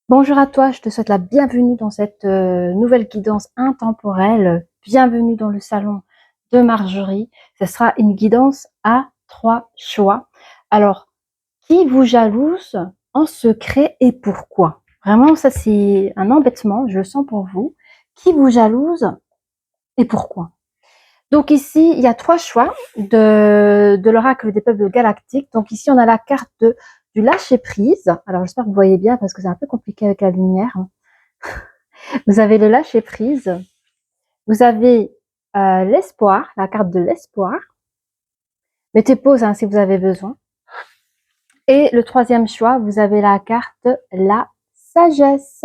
Bonjour à toi, je te souhaite la bienvenue dans cette nouvelle guidance intemporelle. Bienvenue dans le salon de Marjorie. Ce sera une guidance à 3 choix. Alors, qui vous jalouse en secret et pourquoi? Vraiment, ça c'est un embêtement, je le sens pour vous. Qui vous jalouse et pourquoi? Donc ici, il y a 3 choix de l'oracle des peuples galactiques. Donc ici, on a la carte du lâcher prise. Alors j'espère que vous voyez bien parce que c'est un peu compliqué avec la lumière. Vous avez le lâcher prise. Vous avez l'espoir, la carte de l'espoir. Mettez pause hein, si vous avez besoin. Et le troisième choix, vous avez la carte la sagesse.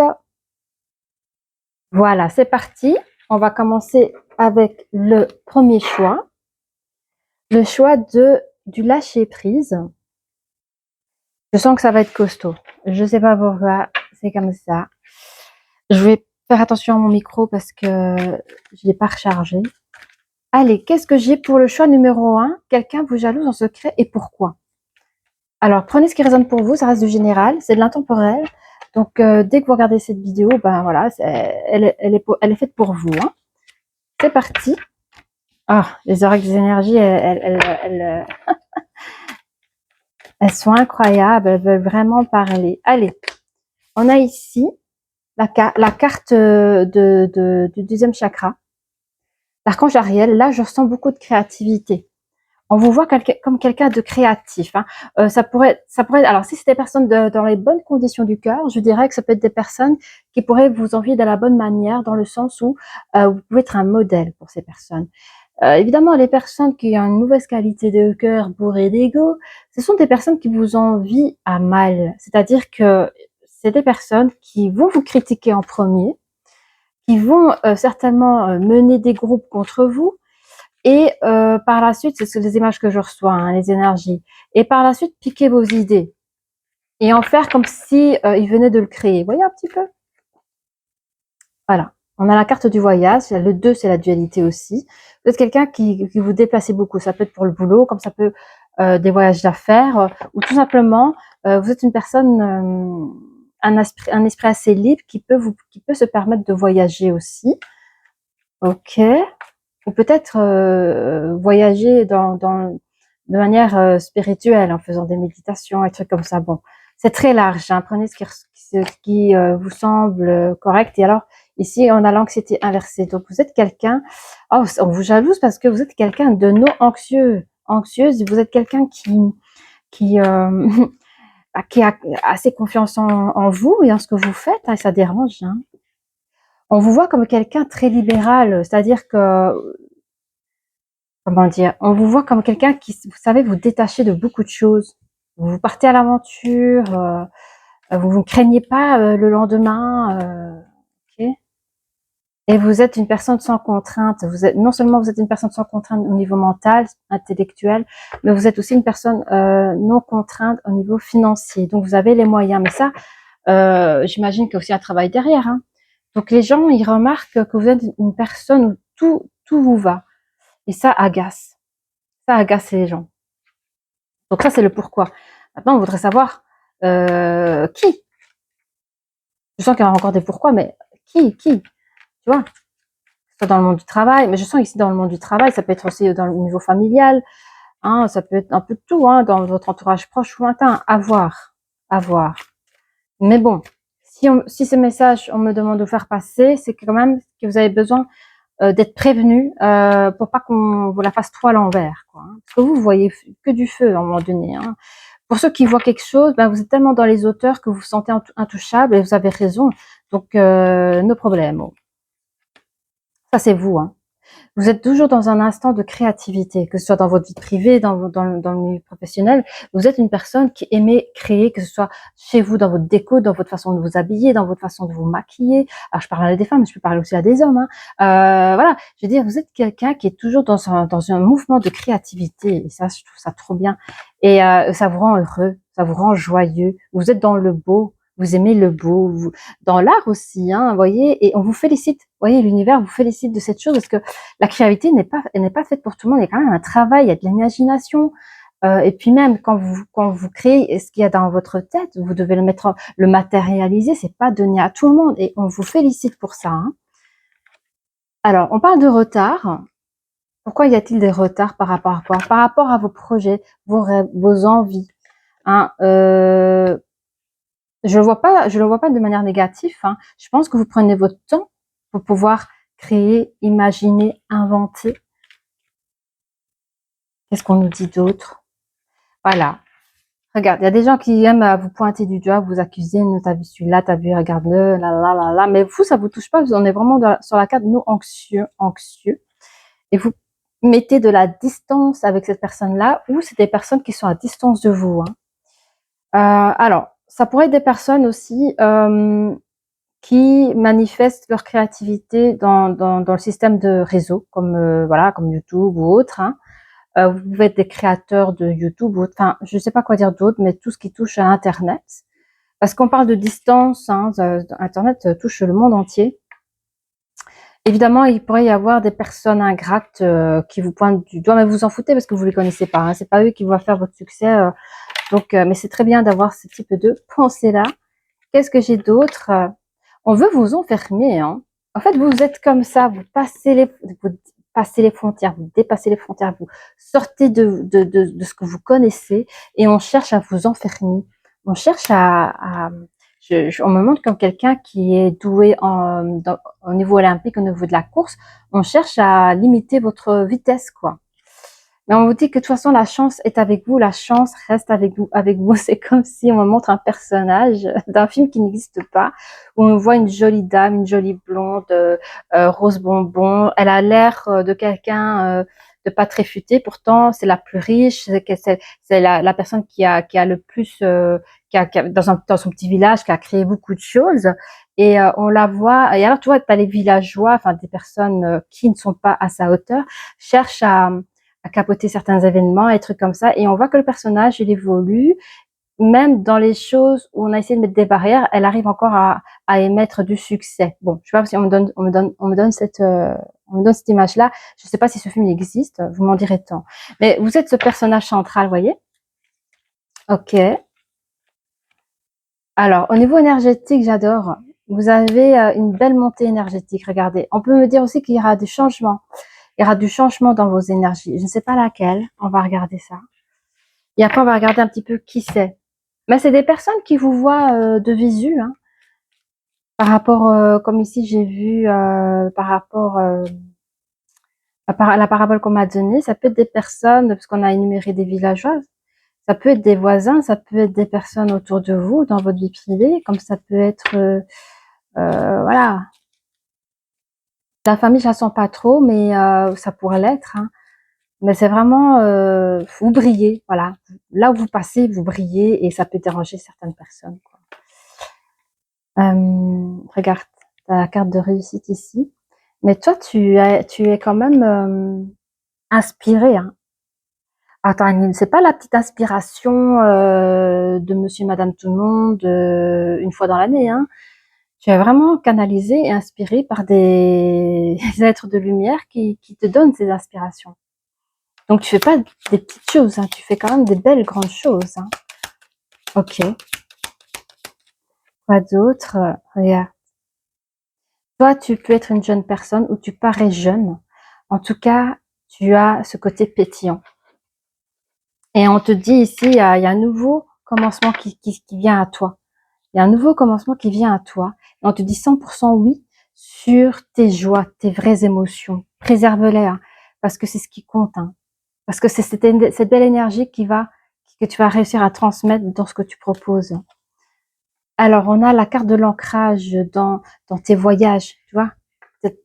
Voilà, c'est parti. On va commencer avec le premier choix. Le choix du lâcher prise. Je sens que ça va être costaud. Je sais pas pourquoi, c'est comme ça. Je vais faire attention à mon micro parce que je l'ai pas rechargé. Allez, qu'est-ce que j'ai pour le choix numéro 1? Quelqu'un vous jalouse en secret et pourquoi? Alors, prenez ce qui résonne pour vous, ça reste du général, c'est de l'intemporel. Donc, dès que vous regardez cette vidéo, ben voilà, elle est faite pour vous. Hein. C'est parti. Ah, les oreilles des énergies, elles sont incroyables, elles veulent vraiment parler. Allez, on a ici la carte du deuxième chakra. L'archange Ariel, là, je ressens beaucoup de créativité. On vous voit comme quelqu'un de créatif. Hein. Ça pourrait. Alors, si c'est des personnes dans les bonnes conditions du cœur, je dirais que ça peut être des personnes qui pourraient vous envier de la bonne manière, dans le sens où vous pouvez être un modèle pour ces personnes. Évidemment, les personnes qui ont une mauvaise qualité de cœur, bourrées d'ego, ce sont des personnes qui vous envient à mal. C'est-à-dire que c'est des personnes qui vont vous critiquer en premier, qui vont certainement mener des groupes contre vous, et par la suite, c'est les images que je reçois, hein, les énergies, et par la suite piquer vos idées et en faire comme si ils venaient de le créer. Vous voyez un petit peu? Voilà. On a la carte du voyage, le 2 c'est la dualité aussi. Vous êtes quelqu'un qui vous déplacez beaucoup, ça peut être pour le boulot, comme ça peut des voyages d'affaires, ou tout simplement vous êtes une personne, un esprit assez libre qui peut se permettre de voyager aussi. Ok. Ou peut-être voyager de manière spirituelle en faisant des méditations et trucs comme ça. Bon, c'est très large. Hein. Prenez ce qui vous semble correct. Et alors, ici, on a l'anxiété inversée. Donc, vous êtes quelqu'un... Oh, on vous jalouse parce que vous êtes quelqu'un de non anxieux. Anxieuse, vous êtes quelqu'un qui, qui a assez confiance en vous et en ce que vous faites. Hein, et ça dérange. Hein. On vous voit comme quelqu'un très libéral. C'est-à-dire que comment dire, on vous voit comme quelqu'un qui, vous savez, vous détachez de beaucoup de choses. Vous partez à l'aventure, vous ne craignez pas le lendemain, ok. Et vous êtes une personne sans contrainte. Vous êtes, non seulement vous êtes une personne sans contrainte au niveau mental, intellectuel, mais vous êtes aussi une personne non contrainte au niveau financier. Donc vous avez les moyens. Mais ça, j'imagine qu'il y a aussi un travail derrière. Hein. Donc les gens, ils remarquent que vous êtes une personne où tout vous va. Et ça agace. Ça agace les gens. Donc ça, c'est le pourquoi. Maintenant, on voudrait savoir qui. Je sens qu'il y aura encore des pourquoi, mais qui, tu vois, soit dans le monde du travail, mais je sens ici dans le monde du travail, ça peut être aussi dans le niveau familial, hein, ça peut être un peu de tout, hein, dans votre entourage proche ou lointain, à voir, à voir. Mais bon, si ce message, on me demande de faire passer, c'est quand même que vous avez besoin d'être prévenu pour pas qu'on vous la fasse trop à l'envers, quoi. Hein. Parce que vous voyez que du feu à un moment donné. Hein. Pour ceux qui voient quelque chose, ben vous êtes tellement dans les hauteurs que vous vous sentez intouchable et vous avez raison. Donc, nos problèmes. Ça, c'est vous. Hein. Vous êtes toujours dans un instant de créativité, que ce soit dans votre vie privée, dans le milieu professionnel. Vous êtes une personne qui aimait créer, que ce soit chez vous, dans votre déco, dans votre façon de vous habiller, dans votre façon de vous maquiller. Alors, je parle à des femmes, mais je peux parler aussi à des hommes. Hein. Voilà, je veux dire, vous êtes quelqu'un qui est toujours dans un mouvement de créativité. Et ça, je trouve ça trop bien. Et ça vous rend heureux, ça vous rend joyeux. Vous êtes dans le beau. Vous aimez le beau, dans l'art aussi, hein, vous voyez, et on vous félicite. Vous voyez, l'univers vous félicite de cette chose parce que la créativité n'est pas faite pour tout le monde. Il y a quand même un travail, il y a de l'imagination. Et puis même quand vous créez ce qu'il y a dans votre tête, vous devez le matérialiser. C'est pas donné à tout le monde et on vous félicite pour ça. Hein. Alors, on parle de retard. Pourquoi y a-t-il des retards par rapport à quoi? Par rapport à vos projets, vos rêves, vos envies. Hein, je le vois pas de manière négative. Hein. Je pense que vous prenez votre temps pour pouvoir créer, imaginer, inventer. Qu'est-ce qu'on nous dit d'autre? Voilà. Regarde, il y a des gens qui aiment vous pointer du doigt, vous accuser, nous t'as vu celui-là, t'as vu, regarde-le, là. Mais vous, ça vous touche pas, on est vraiment sur la carte, nous, anxieux. Et vous mettez de la distance avec cette personne-là, ou c'est des personnes qui sont à distance de vous. Hein. Alors, ça pourrait être des personnes aussi qui manifestent leur créativité dans le système de réseau, comme voilà, comme YouTube ou autre. Hein. Vous pouvez être des créateurs de YouTube ou autre. Enfin, je ne sais pas quoi dire d'autre, mais tout ce qui touche à Internet. Parce qu'on parle de distance, hein, Internet touche le monde entier. Évidemment, il pourrait y avoir des personnes ingrates qui vous pointent du doigt, mais vous en foutez parce que vous les connaissez pas. Hein. C'est pas eux qui vont faire votre succès. Mais c'est très bien d'avoir ce type de pensée-là. Qu'est-ce que j'ai d'autre? On veut vous enfermer. Hein. En fait, vous êtes comme ça. Vous passez les frontières, vous dépassez les frontières, vous sortez de ce que vous connaissez et on cherche à vous enfermer. On cherche on me montre comme quelqu'un qui est doué au niveau olympique, au niveau de la course. On cherche à limiter votre vitesse, quoi. Mais on vous dit que de toute façon, la chance est avec vous, la chance reste avec vous. Avec vous, c'est comme si on me montre un personnage d'un film qui n'existe pas, où on voit une jolie dame, une jolie blonde, rose bonbon. Elle a l'air de quelqu'un de pas très futé. Pourtant, c'est la plus riche. C'est la personne qui a le plus, dans son petit village, qui a créé beaucoup de choses. Et on la voit. Et alors, tu vois, t'as les villageois, enfin des personnes qui ne sont pas à sa hauteur, cherchent à capoter certains événements et trucs comme ça. Et on voit que le personnage, il évolue. Même dans les choses où on a essayé de mettre des barrières, elle arrive encore à émettre du succès. Bon, je sais pas si on me donne cette image-là. Je sais pas si ce film existe. Vous m'en direz tant. Mais vous êtes ce personnage central, vous voyez? Ok. Alors, au niveau énergétique, j'adore. Vous avez une belle montée énergétique. Regardez. On peut me dire aussi qu'il y aura des changements. Il y aura du changement dans vos énergies. Je ne sais pas laquelle. On va regarder ça. Et après, on va regarder un petit peu qui c'est. Mais c'est des personnes qui vous voient de visu. Hein, par rapport, comme ici, j'ai vu par rapport à la parabole qu'on m'a donnée, ça peut être des personnes, parce qu'on a énuméré des villageois, ça peut être des voisins, ça peut être des personnes autour de vous, dans votre vie privée, comme ça peut être, voilà, la famille, je la sens pas trop, mais ça pourrait l'être. Hein. Mais c'est vraiment, vous brillez, voilà. Là où vous passez, vous brillez et ça peut déranger certaines personnes. Quoi. Regarde, tu as la carte de réussite ici. Mais toi, tu es quand même inspiré. Hein. Attends, c'est pas la petite inspiration de monsieur et madame tout le monde une fois dans l'année. Hein. Tu es vraiment canalisé et inspiré par des êtres de lumière qui te donnent ces inspirations. Donc, tu fais pas des petites choses, hein, tu fais quand même des belles grandes choses. Hein. Ok. Quoi d'autre? Regarde. Toi, tu peux être une jeune personne ou tu parais jeune. En tout cas, tu as ce côté pétillant. Et on te dit ici, il y a un nouveau commencement qui vient à toi. Il y a un nouveau commencement qui vient à toi. Et on te dit 100% oui sur tes joies, tes vraies émotions. Préserve-les, hein, parce que c'est ce qui compte. Hein. Parce que c'est cette belle énergie que tu vas réussir à transmettre dans ce que tu proposes. Alors, on a la carte de l'ancrage dans tes voyages, tu vois,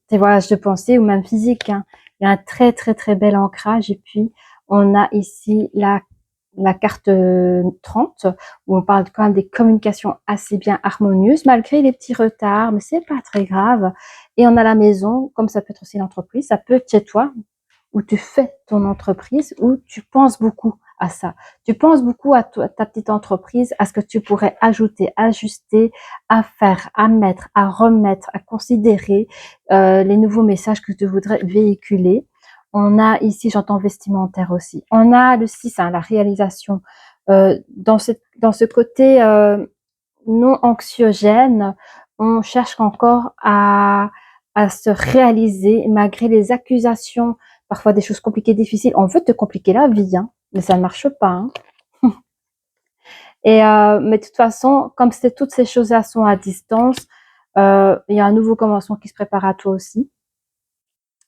tes voyages de pensée ou même physique. Hein. Il y a un très, très, très bel ancrage. Et puis, on a ici la carte 30, où on parle quand même des communications assez bien harmonieuses, malgré les petits retards, mais c'est pas très grave. Et on a la maison, comme ça peut être aussi l'entreprise, ça peut être chez toi, où tu fais ton entreprise, où tu penses beaucoup à ça. Tu penses beaucoup à ta petite entreprise, à ce que tu pourrais ajouter, ajuster, à faire, à mettre, à remettre, à considérer les nouveaux messages que tu voudrais véhiculer. On a ici, j'entends vestimentaire aussi. On a le 6, hein, la réalisation. Dans ce côté non anxiogène, on cherche encore à se réaliser malgré les accusations, parfois des choses compliquées, difficiles. On veut te compliquer la vie, hein, mais ça ne marche pas. Hein. Mais de toute façon, comme toutes ces choses-là sont à distance, il y a un nouveau commencement qui se prépare à toi aussi.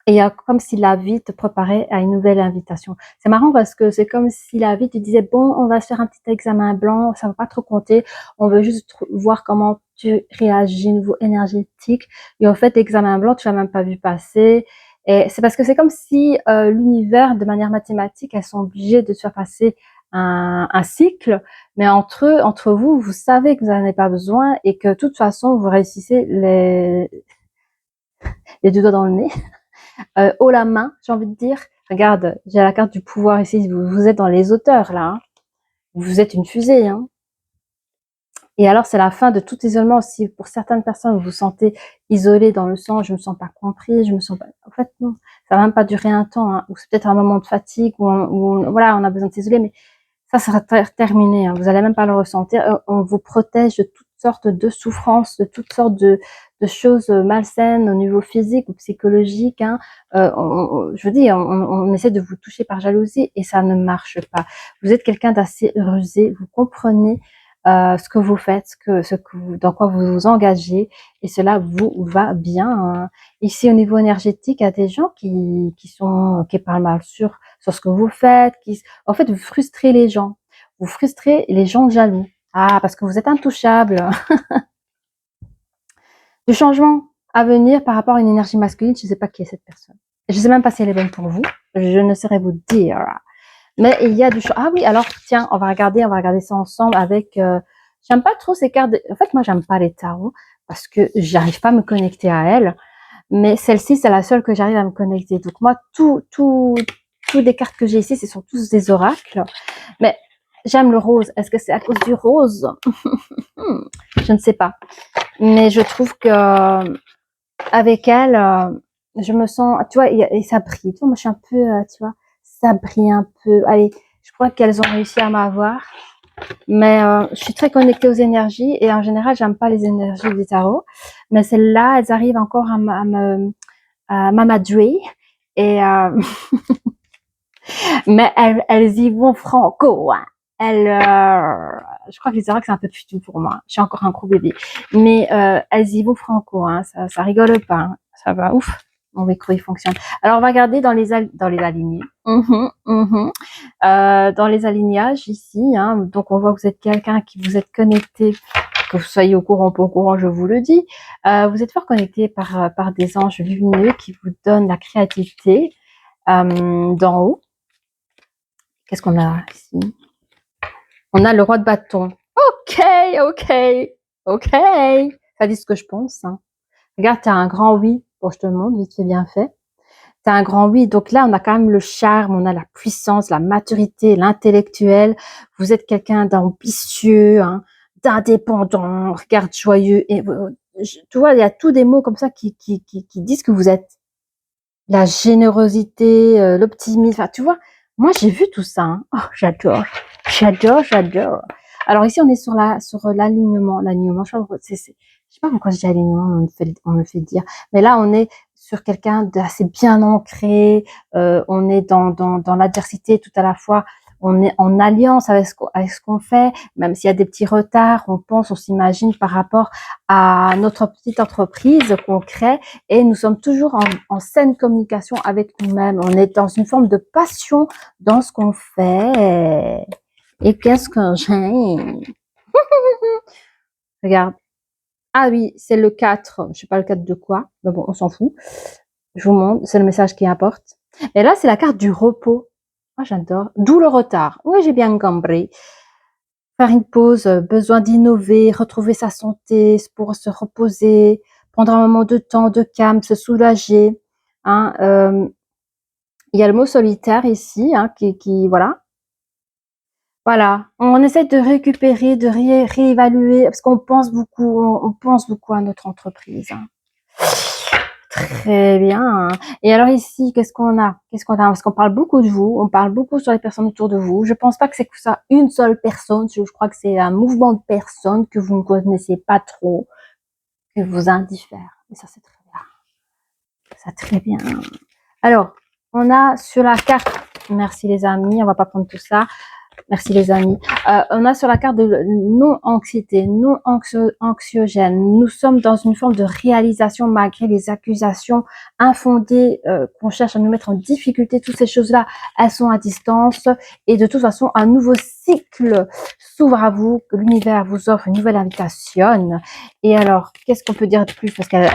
Et il y a comme si la vie te préparait à une nouvelle invitation. C'est marrant parce que c'est comme si la vie te disait, bon, on va se faire un petit examen blanc, ça va pas trop compter, on veut juste voir comment tu réagis au niveau énergétique. Et en fait, l'examen blanc, tu l'as même pas vu passer. Et c'est parce que c'est comme si l'univers, de manière mathématique, elles sont obligées de te faire passer un cycle, mais entre vous, vous savez que vous n'en avez pas besoin et que de toute façon, vous réussissez les deux doigts dans le nez. Haut la main, j'ai envie de dire. Regarde, j'ai la carte du pouvoir ici. Vous êtes dans les hauteurs, là. Hein. Vous êtes une fusée. Hein. Et alors, c'est la fin de tout isolement. Si pour certaines personnes, vous vous sentez isolé dans le sens, je me sens pas compris, je me sens pas... En fait, non. Ça va même pas durer un temps. Hein. Ou c'est peut-être un moment de fatigue, voilà, on a besoin de s'isoler, mais ça sera terminé. Hein. Vous allez même pas le ressentir. On vous protège de toutes sortes de souffrances, de toutes sortes de choses malsaines au niveau physique ou psychologique. Hein. Je veux dire, on essaie de vous toucher par jalousie et ça ne marche pas. Vous êtes quelqu'un d'assez rusé. Vous comprenez ce que vous faites, dans quoi vous vous engagez, et cela vous va bien. Hein. Ici, au niveau énergétique, il y a des gens qui parlent mal sur ce que vous faites, en fait, vous frustrez les gens. Vous frustrez les gens jaloux. Ah, parce que vous êtes intouchable. Du changement à venir par rapport à une énergie masculine, je ne sais pas qui est cette personne. Je ne sais même pas si elle est bonne pour vous. Je ne saurais vous dire. Mais il y a du changement. Ah oui, alors tiens, on va regarder ça ensemble avec... j'aime pas trop ces cartes. En fait, moi, j'aime pas les tarots parce que j'arrive pas à me connecter à elles. Mais celle-ci, c'est la seule que j'arrive à me connecter. Donc moi, toutes les cartes que j'ai ici, ce sont tous des oracles. Mais j'aime le rose. Est-ce que c'est à cause du rose? Je ne sais pas. Mais je trouve que avec elle, je me sens, tu vois, et ça brille. Tu vois, moi, je suis un peu, tu vois, ça brille un peu. Allez, je crois qu'elles ont réussi à m'avoir. Mais je suis très connectée aux énergies et en général, j'aime pas les énergies du tarot. Mais celles-là, elles arrivent encore à m'amadouer. Et mais elles y vont franco. Hein. Je crois que les oracles c'est un peu futur pour moi. Je suis encore un gros bébé, mais elles y vont franco. Hein. Ça rigole pas. Hein. Ça va ouf. Mon micro il fonctionne. Alors on va regarder dans les alignés. Dans les alignages ici. Hein. Donc on voit que vous êtes quelqu'un qui vous êtes connecté. Que vous soyez au courant, pas au courant, je vous le dis. Vous êtes fort connecté par des anges lumineux qui vous donnent la créativité d'en haut. Qu'est-ce qu'on a ici? On a le roi de bâton. Ok. Ça dit ce que je pense. Hein. Regarde, tu as un grand oui. Bon, je te le montre, vite fait, bien fait. Tu as un grand oui. Donc là, on a quand même le charme, on a la puissance, la maturité, l'intellectuel. Vous êtes quelqu'un d'ambitieux, hein, d'indépendant, regarde, joyeux. Et, tu vois, il y a tous des mots comme ça qui disent que vous êtes. La générosité, l'optimisme. Enfin, tu vois, moi, j'ai vu tout ça. Hein. Oh, j'adore. Alors ici, on est sur l'alignement. L'alignement, je sais pas pourquoi je dis alignement, on me fait dire. Mais là, on est sur quelqu'un d'assez bien ancré. On est dans l'adversité tout à la fois. On est en alliance avec ce qu'on fait, même s'il y a des petits retards, on s'imagine par rapport à notre petite entreprise qu'on crée et nous sommes toujours en saine communication avec nous-mêmes. On est dans une forme de passion dans ce qu'on fait. Et qu'est-ce que j'aime? Regarde. Ah oui, c'est le 4. Je sais pas le 4 de quoi. Mais bon, on s'en fout. Je vous montre. C'est le message qui importe. Et là, c'est la carte du repos. Ah, j'adore. D'où le retard. Oui, j'ai bien compris. Faire une pause, besoin d'innover, retrouver sa santé pour se reposer, prendre un moment de temps, de calme, se soulager. Hein, il y a le mot solitaire ici, hein, voilà. Voilà, on essaie de récupérer, de réévaluer, parce qu'on pense beaucoup, on pense beaucoup à notre entreprise. Hein. Très bien. Et alors ici, qu'est-ce qu'on a? Qu'est-ce qu'on a? Parce qu'on parle beaucoup de vous, on parle beaucoup sur les personnes autour de vous. Je pense pas que c'est que ça une seule personne. Je crois que c'est un mouvement de personnes que vous ne connaissez pas trop, que vous indiffèrent. Et ça, c'est très bien. Ça, très bien. Alors, on a sur la carte, merci les amis, on va pas prendre tout ça. Merci les amis. On a sur la carte de non-anxiété, non-anxiogène. Nous sommes dans une forme de réalisation malgré les accusations infondées qu'on cherche à nous mettre en difficulté. Toutes ces choses-là, elles sont à distance. Et de toute façon, un nouveau cycle s'ouvre à vous, que l'univers vous offre une nouvelle invitation. Et alors, qu'est-ce qu'on peut dire de plus? Parce qu'elles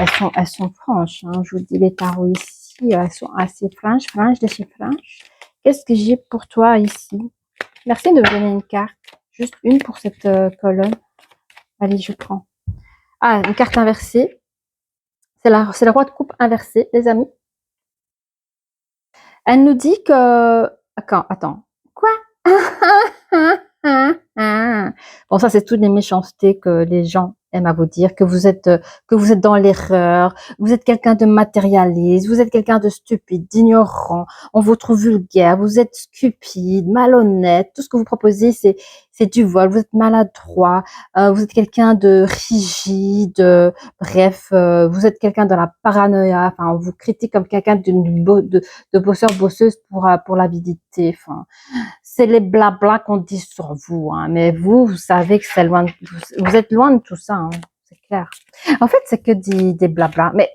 sont franches. Hein. Je vous dis les tarots ici, elles sont assez franches de chez franches. Qu'est-ce que j'ai pour toi ici? Merci de me donner une carte. Juste une pour cette colonne. Allez, je prends. Ah, une carte inversée. C'est le roi de coupe inversé, les amis. Elle nous dit que... Attends. Quoi? Bon, ça, c'est toutes les méchancetés que les gens aiment à vous dire, que vous êtes dans l'erreur, vous êtes quelqu'un de matérialiste, vous êtes quelqu'un de stupide, d'ignorant, on vous trouve vulgaire, vous êtes stupide, malhonnête, tout ce que vous proposez, c'est du vol, vous êtes maladroit, vous êtes quelqu'un de rigide, bref, vous êtes quelqu'un de la paranoïa, enfin, on vous critique comme quelqu'un de bosseur, bosseuse pour l'avidité, enfin, c'est les blabla qu'on dit sur vous, hein. Mais vous savez que c'est loin, vous êtes loin de tout ça, hein. C'est clair. En fait, c'est que des blabla. Mais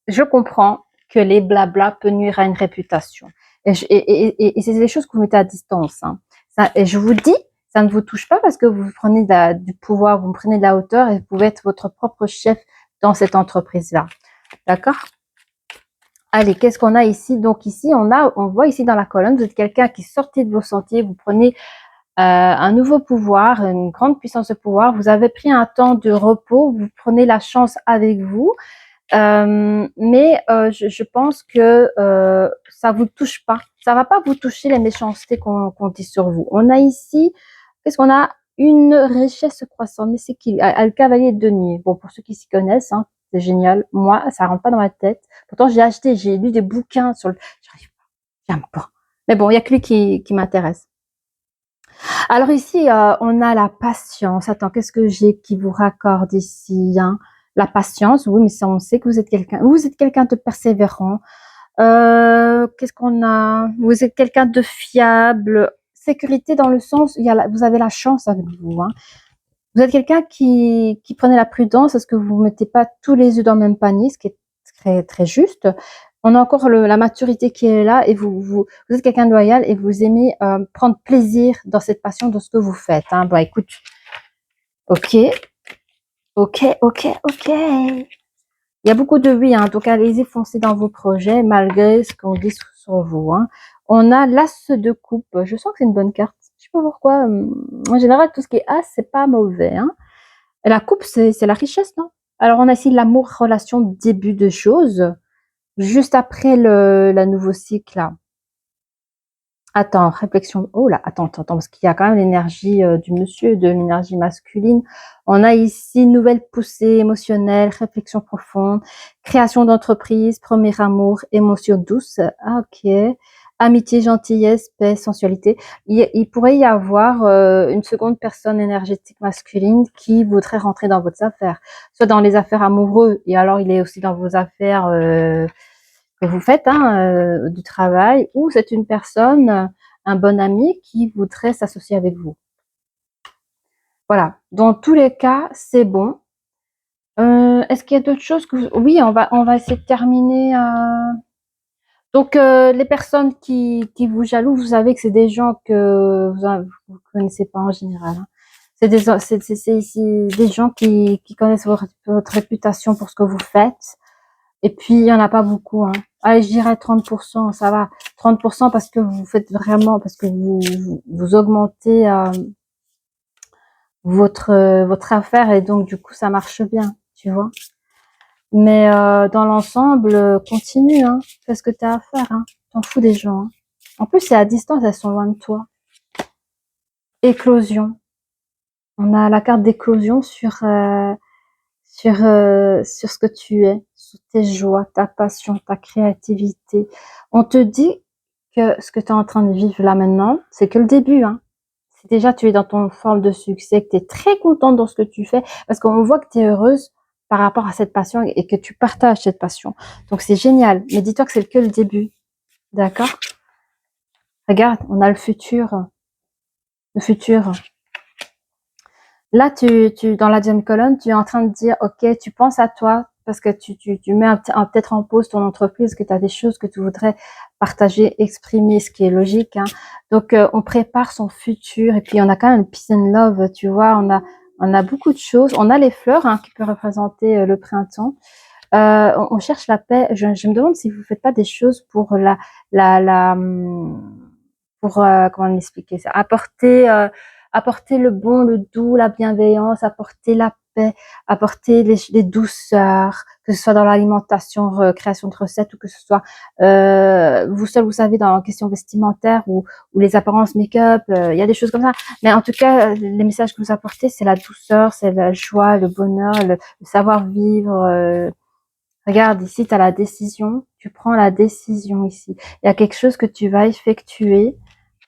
je comprends que les blabla peuvent nuire à une réputation. Et c'est des choses que vous mettez à distance, hein. Ça, et je vous dis, ça ne vous touche pas parce que vous prenez du pouvoir, vous prenez de la hauteur et vous pouvez être votre propre chef dans cette entreprise-là. D'accord? Allez, qu'est-ce qu'on a ici? Donc ici, on voit ici dans la colonne, vous êtes quelqu'un qui sortait de vos sentiers, vous prenez un nouveau pouvoir, une grande puissance de pouvoir. Vous avez pris un temps de repos, vous prenez la chance avec vous, mais je pense que ça vous touche pas. Ça va pas vous toucher les méchancetés qu'on dit sur vous. On a ici, qu'est-ce qu'on a? Une richesse croissante. Mais c'est qui? Le cavalier de denier. Bon, pour ceux qui s'y connaissent, hein, c'est génial. Moi, ça rentre pas dans ma tête. Pourtant, j'ai lu des bouquins sur le. J'arrive pas, j'aime pas. Mais bon, il y a que lui qui m'intéresse. Alors ici, on a la patience. Attends, qu'est-ce que j'ai qui vous raccorde ici, hein? La patience, oui, mais ça, on sait que vous êtes quelqu'un de persévérant. Qu'est-ce qu'on a? Vous êtes quelqu'un de fiable. Sécurité dans le sens, vous avez la chance avec vous, hein. Vous êtes quelqu'un qui prenait la prudence parce que vous ne mettez pas tous les œufs dans le même panier, ce qui est très, très juste. On a encore la maturité qui est là et vous êtes quelqu'un de loyal et vous aimez prendre plaisir dans cette passion, dans ce que vous faites. Hein. Bon, écoute, ok. Il y a beaucoup de oui, hein, donc allez-y, foncez dans vos projets malgré ce qu'on dit sur vous. Hein. On a l'as de coupe. Je sens que c'est une bonne carte. Je sais pas pourquoi. En général, tout ce qui est as, c'est pas mauvais. Hein. Et la coupe, c'est la richesse, non? Alors, on a ici l'amour, relation, début de choses. Juste après la nouveau cycle, là. Attends, réflexion. Oh là, attends, parce qu'il y a quand même l'énergie du monsieur, de l'énergie masculine. On a ici nouvelle poussée émotionnelle, réflexion profonde, création d'entreprise, premier amour, émotion douce. Ah, ok. Amitié, gentillesse, paix, sensualité. Il pourrait y avoir une seconde personne énergétique masculine qui voudrait rentrer dans vos affaires, soit dans les affaires amoureuses, et alors il est aussi dans vos affaires que vous faites, hein, du travail, ou c'est une personne, un bon ami qui voudrait s'associer avec vous. Voilà. Dans tous les cas, c'est bon. Est-ce qu'il y a d'autres choses que oui, on va essayer de terminer. Donc, les personnes qui vous jalousent, vous savez que c'est des gens que vous connaissez pas en général. Hein. C'est des gens qui connaissent votre réputation pour ce que vous faites. Et puis, il y en a pas beaucoup. Hein. Allez, je dirais 30%, ça va. 30% parce que vous faites vraiment, parce que vous augmentez votre affaire et donc, du coup, ça marche bien, tu vois. Mais dans l'ensemble, continue, hein. Fais ce que tu as à faire, hein. T'en fous des gens. Hein. En plus, c'est à distance, elles sont loin de toi. Éclosion. On a la carte d'éclosion sur ce que tu es, sur tes joies, ta passion, ta créativité. On te dit que ce que tu es en train de vivre là maintenant, c'est que le début, hein. Si déjà tu es dans ton forme de succès, que tu es très contente dans ce que tu fais, parce qu'on voit que tu es heureuse par rapport à cette passion et que tu partages cette passion. Donc c'est génial. Mais dis-toi que c'est que le début. D'accord? Regarde, on a le futur. Le futur. Là, dans la deuxième colonne, tu es en train de dire, ok, tu penses à toi parce que tu mets peut-être en pause ton entreprise, que tu as des choses que tu voudrais partager, exprimer, ce qui est logique. Hein. Donc, on prépare son futur et puis on a quand même le peace and love, tu vois, on a beaucoup de choses. On a les fleurs hein, qui peuvent représenter le printemps. On cherche la paix. Je me demande si vous faites pas des choses pour pour comment l'expliquer ça, apporter le bon, le doux, la bienveillance, apporter la paix, apporter les douceurs, que ce soit dans l'alimentation, création de recettes, ou que ce soit vous seul, vous savez, dans la question vestimentaire ou les apparences make-up, il y a des choses comme ça. Mais en tout cas, les messages que vous apportez, c'est la douceur, c'est la joie, le bonheur, le savoir-vivre. Regarde, ici, tu as la décision. Tu prends la décision ici. Il y a quelque chose que tu vas effectuer.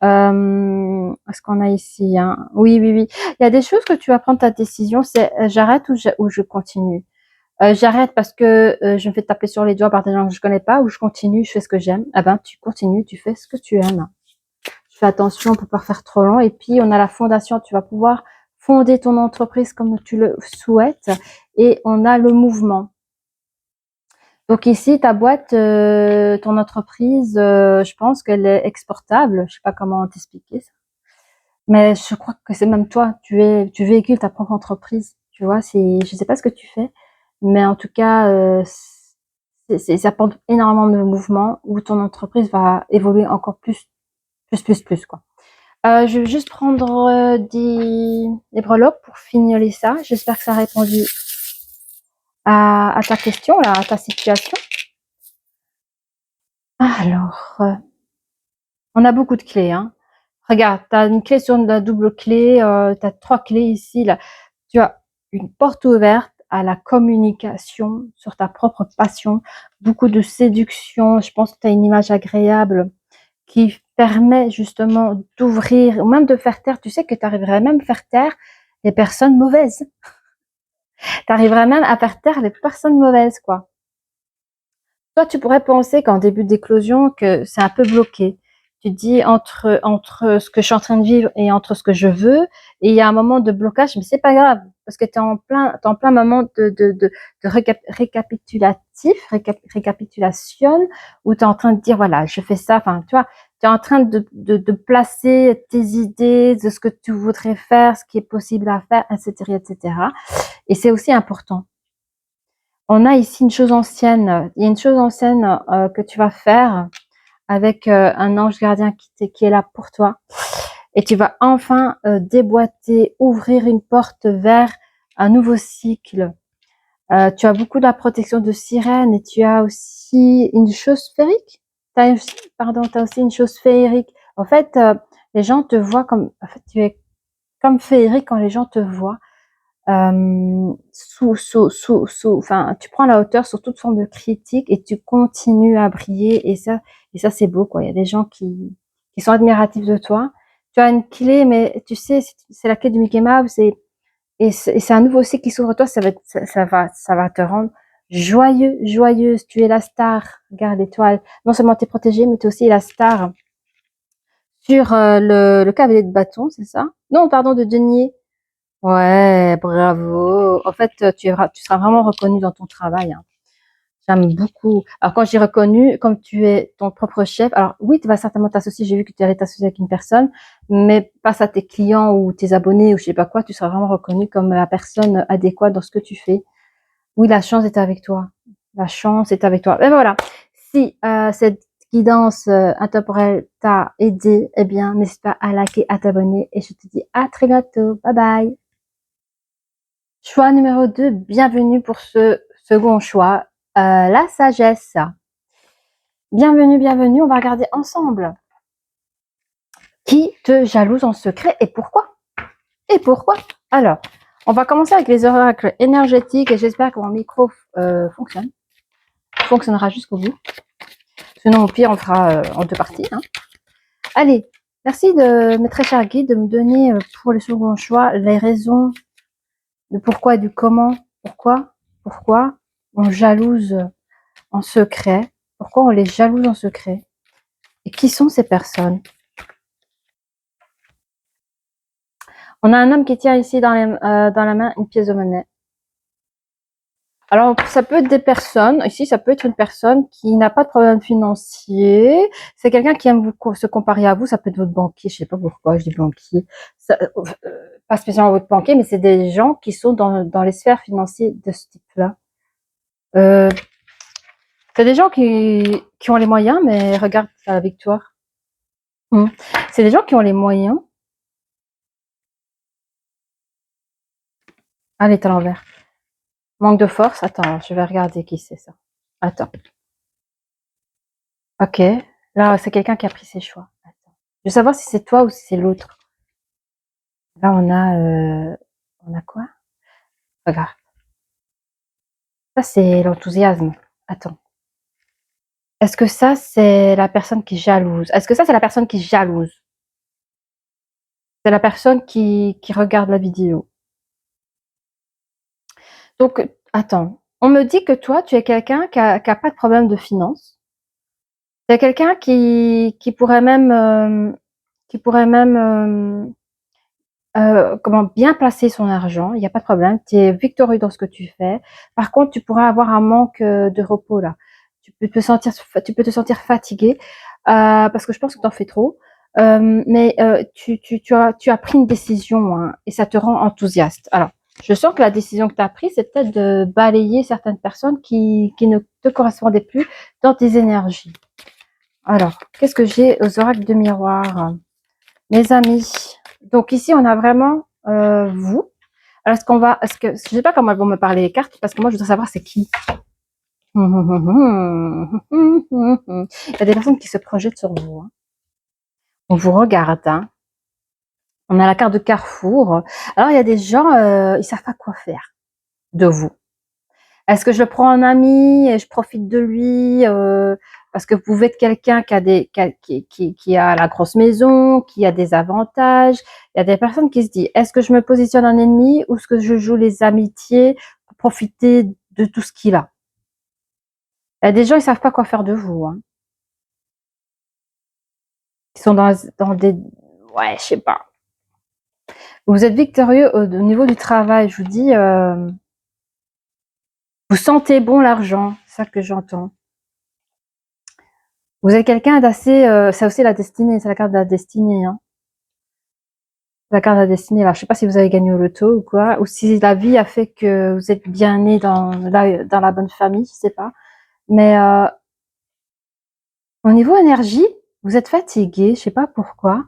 Est-ce qu'on a ici hein? Oui, oui, oui. Il y a des choses que tu vas prendre ta décision. C'est j'arrête ou je continue. J'arrête parce que je me fais taper sur les doigts par des gens que je connais pas, ou je continue, je fais ce que j'aime. Ah ben, tu continues, tu fais ce que tu aimes. Tu fais attention, on peut pas faire trop long. Et puis, on a la fondation. Tu vas pouvoir fonder ton entreprise comme tu le souhaites. Et on a le mouvement. Donc ici, ta boîte, ton entreprise, je pense qu'elle est exportable. Je sais pas comment t'expliquer ça. Mais je crois que c'est même toi, tu véhicules ta propre entreprise. Tu vois, je sais pas ce que tu fais, mais en tout cas, ça apporte énormément de mouvement où ton entreprise va évoluer encore plus, quoi. Je vais juste prendre des breloques pour finir ça. J'espère que ça a répondu à ta question, là, à ta situation. Alors, on a beaucoup de clés, hein. Regarde, tu as une clé sur la double clé, tu as 3 clés ici, là. Tu as une porte ouverte à la communication sur ta propre passion, beaucoup de séduction. Je pense que tu as une image agréable qui permet justement d'ouvrir, ou même de faire taire. Tu sais que tu arriverais même à faire taire les personnes mauvaises. Tu arriverais même à faire taire les personnes mauvaises, quoi. Toi, tu pourrais penser qu'en début d'éclosion, que c'est un peu bloqué. Tu te dis entre ce que je suis en train de vivre et entre ce que je veux, et il y a un moment de blocage, mais c'est pas grave parce que t'es en plein moment de récapitulation où t'es en train de dire voilà, je fais ça. Enfin, tu vois, t'es en train de placer tes idées de ce que tu voudrais faire, ce qui est possible à faire, etc., etc. Et c'est aussi important. On a ici une chose ancienne. Il y a une chose ancienne que tu vas faire avec un ange gardien qui est là pour toi. Et tu vas enfin déboîter, ouvrir une porte vers un nouveau cycle. Tu as beaucoup de la protection de sirène et tu as aussi une chose sphérique. T'as aussi une chose féerique. En fait, les gens te voient comme, en fait, tu es comme féerique quand les gens te voient. Enfin, tu prends la hauteur sur toute forme de critique et tu continues à briller, et ça c'est beau, quoi. Il y a des gens qui sont admiratifs de toi. Tu as une clé, mais tu sais, c'est la clé du Mickey Mouse, et c'est un nouveau cycle qui s'ouvre à toi. Ça va te rendre joyeuse. Tu es la star. Regarde l'étoile. Non seulement tu es protégée, mais tu es aussi la star sur le cavalier de bâton, c'est ça? Non, pardon, de denier. Ouais, bravo. En fait, tu seras vraiment reconnu dans ton travail. Hein. J'aime beaucoup. Alors, quand j'ai reconnu, comme tu es ton propre chef, alors oui, tu vas certainement t'associer. J'ai vu que tu allais t'associer avec une personne, mais face à tes clients ou tes abonnés ou je sais pas quoi, tu seras vraiment reconnu comme la personne adéquate dans ce que tu fais. Oui, la chance est avec toi. La chance est avec toi. Et voilà. Si cette guidance intemporelle t'a aidé, eh bien, n'hésite pas à liker, à t'abonner, et je te dis à très bientôt. Bye bye. Choix numéro 2, bienvenue pour ce second choix, la sagesse. Bienvenue, on va regarder ensemble. Qui te jalouse en secret et pourquoi? Alors, on va commencer avec les oracles énergétiques et j'espère que mon micro fonctionne. fonctionnera jusqu'au bout. Sinon, au pire, on fera en 2 parties. Hein. Allez, merci de mes très chers guides de me donner pour le second choix les raisons de pourquoi et du comment. Pourquoi on jalouse en secret. Pourquoi on les jalouse en secret. Et qui sont ces personnes? On a un homme qui tient ici dans la main une pièce de monnaie. Alors, ça peut être des personnes, ici, ça peut être une personne qui n'a pas de problème financier. C'est quelqu'un qui aime se comparer à vous. Ça peut être votre banquier, je sais pas pourquoi je dis banquier. Ça, pas spécialement votre banquier, mais c'est des gens qui sont dans les sphères financières de ce type-là. C'est des gens qui ont les moyens, mais regarde la victoire. C'est des gens qui ont les moyens. Ah, elle est à l'envers. Manque de force. Attends, je vais regarder qui c'est ça. Attends. Ok. Là, c'est quelqu'un qui a pris ses choix. Attends. Je veux savoir si c'est toi ou si c'est l'autre. Là, on a quoi? Regarde. Ça, c'est l'enthousiasme. Attends. Est-ce que ça, c'est la personne qui est jalouse? Est-ce que ça, c'est la personne qui est jalouse? C'est la personne qui regarde la vidéo. Donc, attends. On me dit que toi, tu es quelqu'un qui a pas de problème de finances. C'est quelqu'un qui pourrait même, comment bien placer son argent. Il n'y a pas de problème. Tu es victorieux dans ce que tu fais. Par contre, tu pourrais avoir un manque de repos là. Tu peux te sentir fatigué parce que je pense que tu en fais trop. Mais tu as pris une décision hein, et ça te rend enthousiaste. Alors, je sens que la décision que tu as prise, c'est peut-être de balayer certaines personnes qui ne te correspondaient plus dans tes énergies. Alors, qu'est-ce que j'ai aux oracles de miroir? Mes amis. Donc ici, on a vraiment vous. Alors, je sais pas comment elles vont me parler les cartes parce que moi, je voudrais savoir c'est qui. Il y a des personnes qui se projettent sur vous. Hein. On vous regarde. Hein. On a la carte de Carrefour. Alors, il y a des gens, ils savent pas quoi faire de vous. Est-ce que je le prends en ami et je profite de lui parce que vous pouvez être quelqu'un qui a la grosse maison, qui a des avantages. Il y a des personnes qui se disent est-ce que je me positionne en ennemi ou est-ce que je joue les amitiés pour profiter de tout ce qu'il a. Il y a des gens ils savent pas quoi faire de vous. Hein. Ils sont dans des ouais je sais pas. Vous êtes victorieux au niveau du travail. Je vous dis vous sentez bon l'argent, c'est ça que j'entends. Vous êtes quelqu'un d'assez, c'est aussi la destinée, c'est la carte de la destinée. Hein. La carte de la destinée. Alors, je sais pas si vous avez gagné au loto ou quoi, ou si la vie a fait que vous êtes bien né dans la bonne famille, je sais pas. Mais au niveau énergie, vous êtes fatigué, je sais pas pourquoi.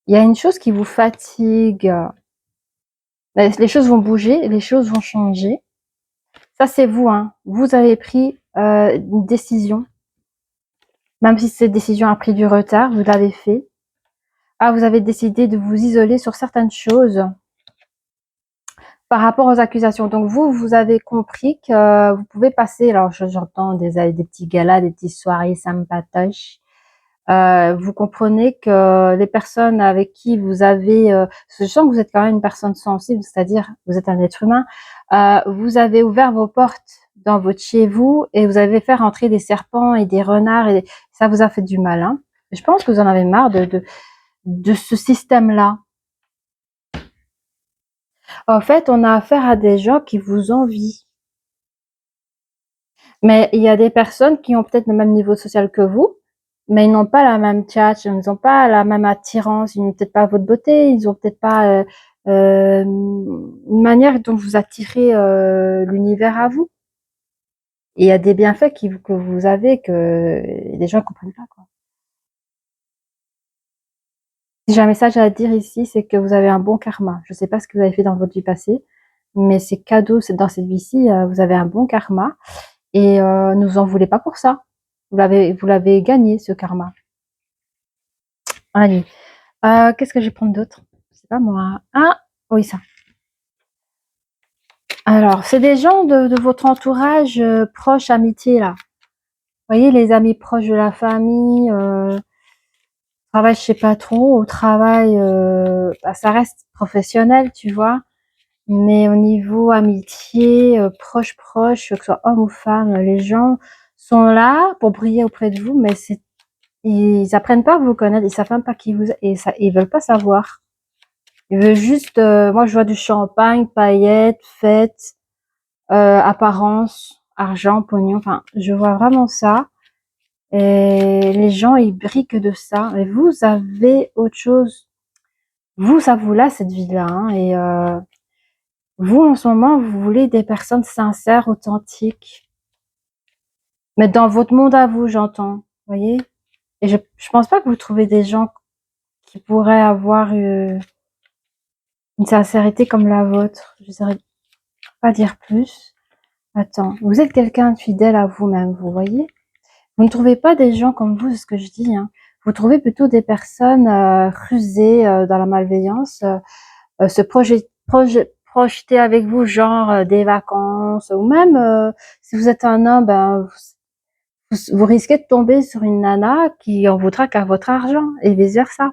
Il y a une chose qui vous fatigue. Les choses vont bouger, les choses vont changer. Ça, c'est vous. Hein. Vous avez pris une décision. Même si cette décision a pris du retard, vous l'avez fait. Ah, vous avez décidé de vous isoler sur certaines choses par rapport aux accusations. Donc vous avez compris que vous pouvez passer, alors j'entends des petits galas, des petites soirées sympatoches. Vous comprenez que les personnes avec qui vous avez, je sens que vous êtes quand même une personne sensible, c'est-à-dire vous êtes un être humain, vous avez ouvert vos portes dans votre chez vous et vous avez fait rentrer des serpents et des renards et ça vous a fait du mal. Hein. Je pense que vous en avez marre de ce système-là. En fait, on a affaire à des gens qui vous envient. Mais il y a des personnes qui ont peut-être le même niveau social que vous, mais ils n'ont pas la même tchatch, ils n'ont pas la même attirance, ils n'ont peut-être pas votre beauté, ils n'ont peut-être pas une manière dont vous attirez l'univers à vous. Et il y a des bienfaits que vous avez que les gens ne comprennent pas. Quoi. Si j'ai un message à dire ici, c'est que vous avez un bon karma. Je ne sais pas ce que vous avez fait dans votre vie passée, mais c'est cadeau, c'est dans cette vie-ci, vous avez un bon karma. Et ne vous en voulez pas pour ça. Vous l'avez gagné, ce karma. Allez. Qu'est-ce que je vais prendre d'autre? C'est pas moi. Ah, oui, ça. Alors, c'est des gens de votre entourage proche, amitié, là. Vous voyez, les amis proches de la famille, travail je sais pas trop, au travail, bah, ça reste professionnel, tu vois. Mais au niveau amitié, proche, que ce soit homme ou femme, les gens sont là pour briller auprès de vous, mais ils apprennent pas à vous connaître, ils savent même pas qui vous êtes, et ça, ils veulent pas savoir. Ils veulent juste, moi je vois du champagne, paillettes, fêtes, apparence, argent, pognon, enfin, je vois vraiment ça. Et les gens, ils brillent que de ça. Et vous avez autre chose. Vous, ça vous l'a, cette vie-là, hein. Et vous, en ce moment, vous voulez des personnes sincères, authentiques. Mais dans votre monde à vous, j'entends. Vous voyez? Et je pense pas que vous trouvez des gens qui pourraient avoir une sincérité comme la vôtre. Je saurais pas dire plus. Attends, vous êtes quelqu'un de fidèle à vous-même, vous voyez? Vous ne trouvez pas des gens comme vous, c'est ce que je dis, hein. Vous trouvez plutôt des personnes rusées dans la malveillance, projeter avec vous, genre des vacances, ou même si vous êtes un homme, ben, vous risquez de tomber sur une nana qui en voudra qu'à votre argent, et vice versa.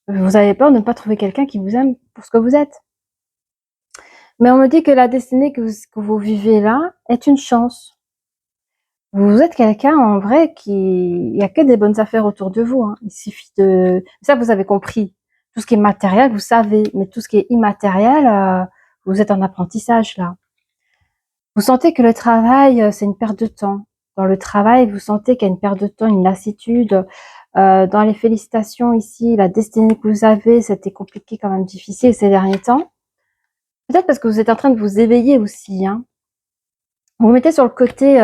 Vous avez peur de ne pas trouver quelqu'un qui vous aime pour ce que vous êtes. Mais on me dit que la destinée que vous vivez là est une chance. Vous êtes quelqu'un en vrai il y a que des bonnes affaires autour de vous, hein. Il suffit ça vous avez compris. Tout ce qui est matériel, vous savez, mais tout ce qui est immatériel, vous êtes en apprentissage là. Vous sentez que le travail, c'est une perte de temps. Dans le travail, vous sentez qu'il y a une perte de temps, une lassitude. Dans les félicitations ici, la destinée que vous avez, c'était compliqué, quand même difficile ces derniers temps. Peut-être parce que vous êtes en train de vous éveiller aussi, hein. Vous mettez sur le côté,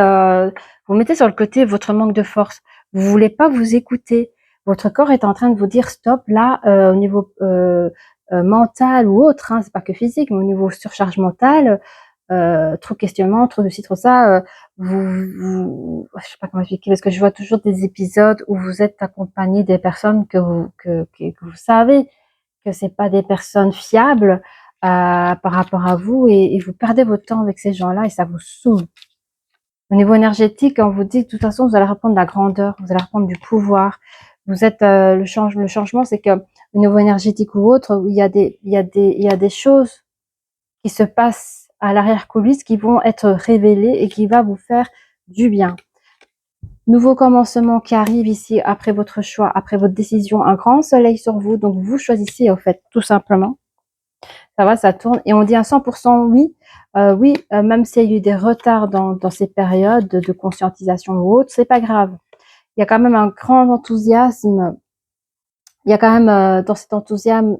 votre manque de force. Vous voulez pas vous écouter. Votre corps est en train de vous dire stop. Là, au niveau mental ou autre, hein, c'est pas que physique, mais au niveau surcharge mentale, trop de questionnements, trop de ci, trop ça. Je sais pas comment expliquer, parce que je vois toujours des épisodes où vous êtes accompagné des personnes que vous savez que c'est pas des personnes fiables par rapport à vous, et vous perdez votre temps avec ces gens-là et ça vous saoule. Au niveau énergétique, on vous dit de toute façon, vous allez reprendre de la grandeur, vous allez reprendre du pouvoir. Vous êtes le changement, c'est que au niveau énergétique ou autre, il y a des choses qui se passent à l'arrière-coulisse qui vont être révélées et qui va vous faire du bien. Nouveau commencement qui arrive ici après votre choix, après votre décision, un grand soleil sur vous, donc vous choisissez en fait, tout simplement. Ça va, ça tourne. Et on dit à 100% oui. Oui, même s'il y a eu des retards dans ces périodes de conscientisation ou autre, c'est pas grave. Il y a quand même un grand enthousiasme. Il y a quand même dans cet enthousiasme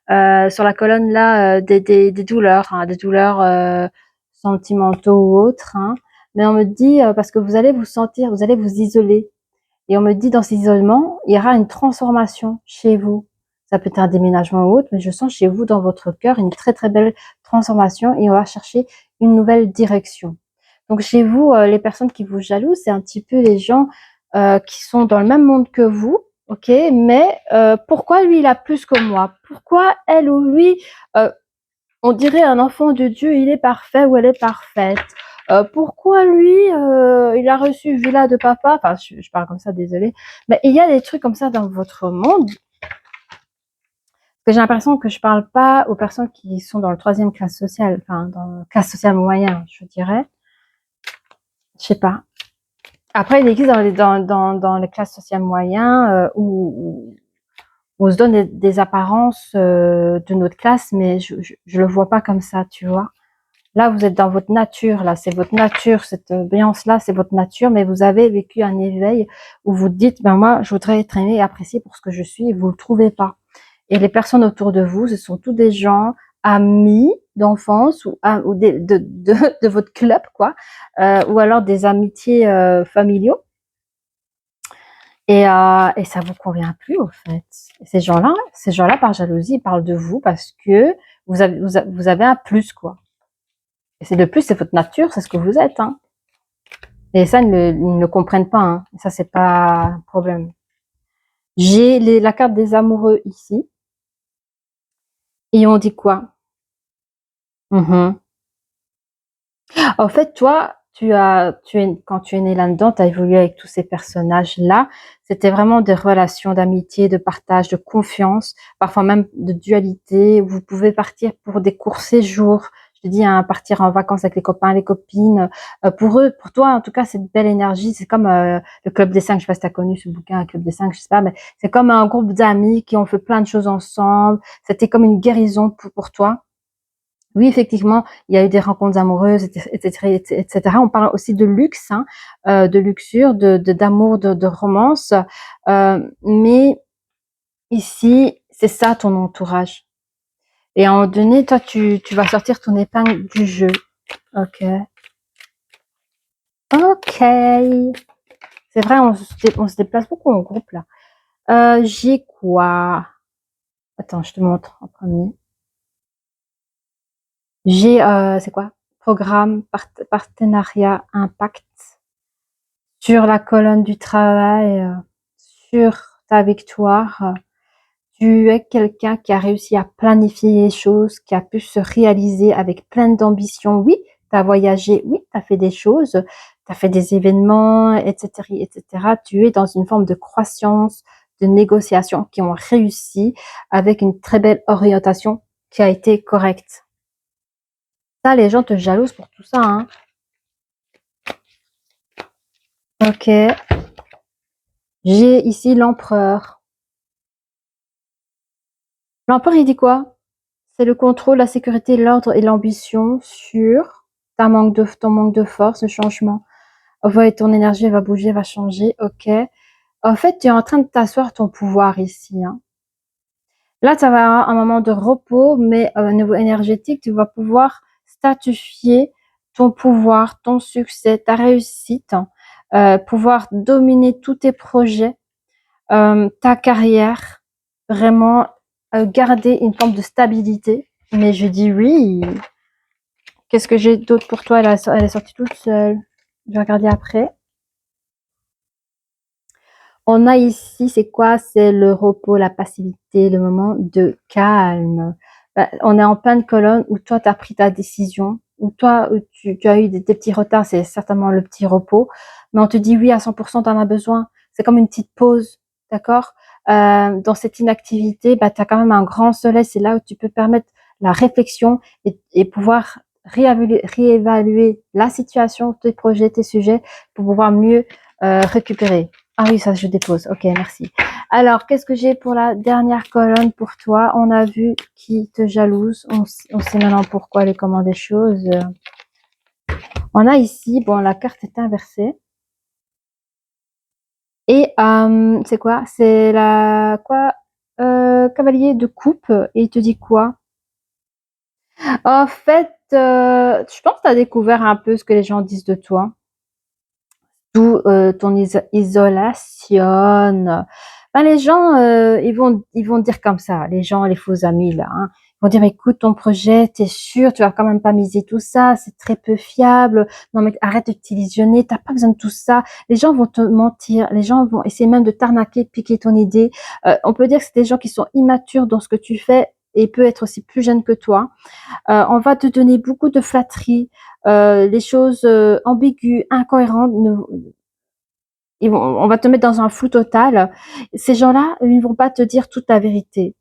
sur la colonne là des douleurs, hein, des douleurs sentimentaux ou autres, hein. Mais on me dit parce que vous allez vous sentir, vous allez vous isoler. Et on me dit dans cet isolement, il y aura une transformation chez vous. Ça peut être un déménagement ou autre, mais je sens chez vous, dans votre cœur, une très très belle transformation et on va chercher une nouvelle direction. Donc chez vous, les personnes qui vous jalousent, c'est un petit peu les gens qui sont dans le même monde que vous, ok, mais pourquoi lui il a plus que moi? Pourquoi elle ou lui, on dirait un enfant de Dieu, il est parfait ou elle est parfaite? Pourquoi lui, il a reçu une villa de papa? Enfin, je parle comme ça, désolée. Mais il y a des trucs comme ça dans votre monde. Que j'ai l'impression que je parle pas aux personnes qui sont dans le troisième classe sociale, enfin dans le classe sociale moyen, je dirais. Je sais pas. Après, il existe dans les classes sociales moyennes où on se donne des apparences de notre classe, mais je le vois pas comme ça, tu vois. Là, vous êtes dans votre nature, là, c'est votre nature, cette ambiance-là, c'est votre nature, mais vous avez vécu un éveil où vous dites, ben moi, je voudrais être aimé et apprécié pour ce que je suis, et vous le trouvez pas. Et les personnes autour de vous, ce sont tous des gens amis d'enfance ou de votre club, quoi, ou alors des amitiés familiaux. Et ça vous convient plus, au fait. Et ces gens-là, par jalousie, ils parlent de vous parce que vous avez un plus, quoi. Et c'est le plus, c'est votre nature, c'est ce que vous êtes, hein. Et ça, ils ne le comprennent pas, hein. Ça, c'est pas un problème. J'ai la carte des amoureux ici. Et on dit quoi? Mhm. En fait, toi, quand tu es né là-dedans, tu as évolué avec tous ces personnages-là. C'était vraiment des relations d'amitié, de partage, de confiance, parfois même de dualité. Vous pouvez partir pour des courts séjours. Je te dis, hein, partir en vacances avec les copains, les copines. Pour eux, pour toi, en tout cas, c'est de belle énergie. C'est comme le Club des Cinq. Je sais pas si tu as connu ce bouquin, le Club des Cinq, je sais pas, mais c'est comme un groupe d'amis qui ont fait plein de choses ensemble. C'était comme une guérison pour toi. Oui, effectivement, il y a eu des rencontres amoureuses, etc., etc. On parle aussi de luxe, hein, de luxure, d'amour, de romance. Mais ici, c'est ça ton entourage. Et à un moment donné, toi, tu vas sortir ton épingle du jeu. Ok. Ok. C'est vrai, on se déplace beaucoup en groupe là. J'ai quoi? Attends, je te montre en premier. J'ai, c'est quoi? Programme, partenariat, impact. Sur la colonne du travail, sur ta victoire, tu es quelqu'un qui a réussi à planifier les choses, qui a pu se réaliser avec plein d'ambition. Oui, tu as voyagé, oui, tu as fait des choses, tu as fait des événements, etc., etc. Tu es dans une forme de croissance, de négociation qui ont réussi avec une très belle orientation qui a été correcte. Ça, les gens te jalousent pour tout ça, hein. Ok. J'ai ici l'empereur. L'empereur, il dit quoi? C'est le contrôle, la sécurité, l'ordre et l'ambition sur ton manque de force, le changement. Ouais, ton énergie va bouger, va changer, ok. En fait, tu es en train de t'asseoir ton pouvoir ici, hein. Là, ça va avoir un moment de repos, mais au niveau énergétique, tu vas pouvoir statifier ton pouvoir, ton succès, ta réussite, hein, pouvoir dominer tous tes projets, ta carrière, vraiment garder une forme de stabilité. Mais je dis oui. Qu'est-ce que j'ai d'autre pour toi? Elle est sortie toute seule. Je vais regarder après. On a ici, c'est quoi? C'est le repos, la passivité, le moment de calme. On est en pleine colonne où toi, tu as pris ta décision, où toi, tu as eu des petits retards, c'est certainement le petit repos. Mais on te dit oui, à 100%, tu en as besoin. C'est comme une petite pause, d'accord? Dans cette inactivité, tu as quand même un grand soleil. C'est là où tu peux permettre la réflexion et pouvoir réévaluer la situation, tes projets, tes sujets, pour pouvoir mieux récupérer. Ah oui, ça je dépose. Ok, merci. Alors, qu'est-ce que j'ai pour la dernière colonne pour toi? On a vu qui te jalouse. On sait maintenant pourquoi, les comment des choses. On a ici, bon, la carte est inversée. Et c'est quoi? C'est la quoi? Cavalier de coupe. Et il te dit quoi? En fait, je pense que tu as découvert un peu ce que les gens disent de toi. D'où ton isolation. Ben, les gens, ils vont dire comme ça, les gens, les faux amis là, hein. Ils vont dire, écoute, ton projet, t'es sûr, tu vas quand même pas miser tout ça, c'est très peu fiable. Non mais arrête de t'illusionner, t'as pas besoin de tout ça. Les gens vont te mentir, les gens vont essayer même de t'arnaquer, de piquer ton idée. On peut dire que c'est des gens qui sont immatures dans ce que tu fais et peut être aussi plus jeunes que toi. On va te donner beaucoup de flatteries, les choses ambiguës, incohérentes. On va te mettre dans un flou total. Ces gens-là, ils ne vont pas te dire toute la vérité.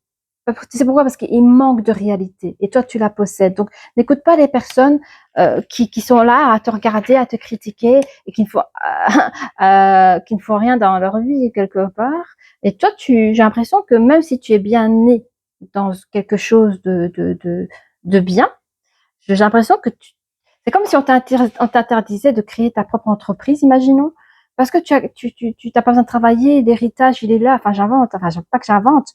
Tu sais pourquoi? Parce qu'ils manquent de réalité. Et toi, tu la possèdes. Donc, n'écoute pas les personnes qui sont là à te regarder, à te critiquer et qui ne font rien dans leur vie quelque part. Et toi, j'ai l'impression que même si tu es bien né dans quelque chose de bien, j'ai l'impression que c'est comme si on t'interdisait de créer ta propre entreprise, imaginons. Parce que tu t'as pas besoin de travailler, l'héritage, il est là. Enfin, pas que j'invente.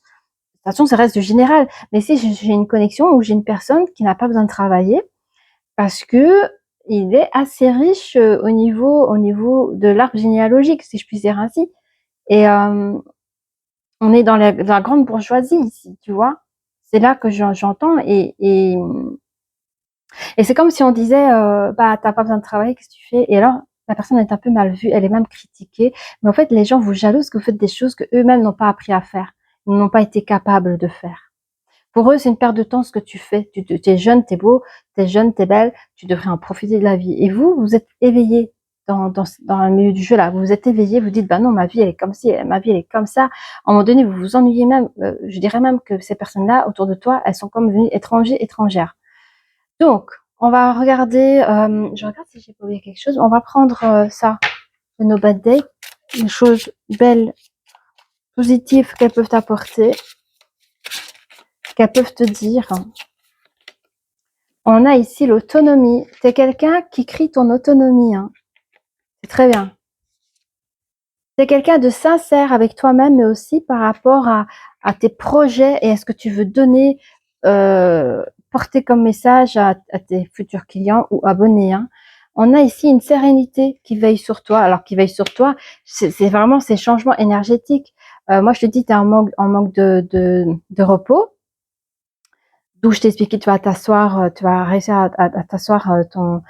De toute façon, ça reste du général. Mais si j'ai une connexion où j'ai une personne qui n'a pas besoin de travailler parce que il est assez riche au niveau de l'arbre généalogique, si je puis dire ainsi. Et on est dans la grande bourgeoisie ici, tu vois. C'est là que j'entends et c'est comme si on disait, bah, t'as pas besoin de travailler, qu'est-ce que tu fais? Et alors, la personne est un peu mal vue, elle est même critiquée. Mais en fait, les gens vous jalousent que vous faites des choses que eux-mêmes n'ont pas appris à faire, n'ont pas été capables de faire. Pour eux, c'est une perte de temps ce que tu fais. Tu es jeune, tu es beau, tu es jeune, tu es belle, tu devrais en profiter de la vie. Et vous, vous êtes éveillé dans le milieu du jeu là. Vous vous êtes éveillé, vous dites, bah non, ma vie elle est comme ci, ma vie elle est comme ça. À un moment donné, vous vous ennuyez même. Je dirais même que ces personnes-là autour de toi, elles sont comme venues étrangères. Donc, on va regarder, je regarde si j'ai pas oublié quelque chose. On va prendre ça, de nos bad days, les choses belles, positives qu'elles peuvent t'apporter, qu'elles peuvent te dire. On a ici l'autonomie. Tu es quelqu'un qui crie ton autonomie. Hein. C'est très bien. Tu es quelqu'un de sincère avec toi-même, mais aussi par rapport à tes projets et à ce que tu veux donner, porter comme message à tes futurs clients ou abonnés. Hein. On a ici une sérénité qui veille sur toi. Alors, qui veille sur toi, c'est vraiment ces changements énergétiques. Moi, je te dis, tu es en manque de repos. D'où je t'ai expliqué, tu vas t'asseoir, tu vas réussir à t'asseoir ton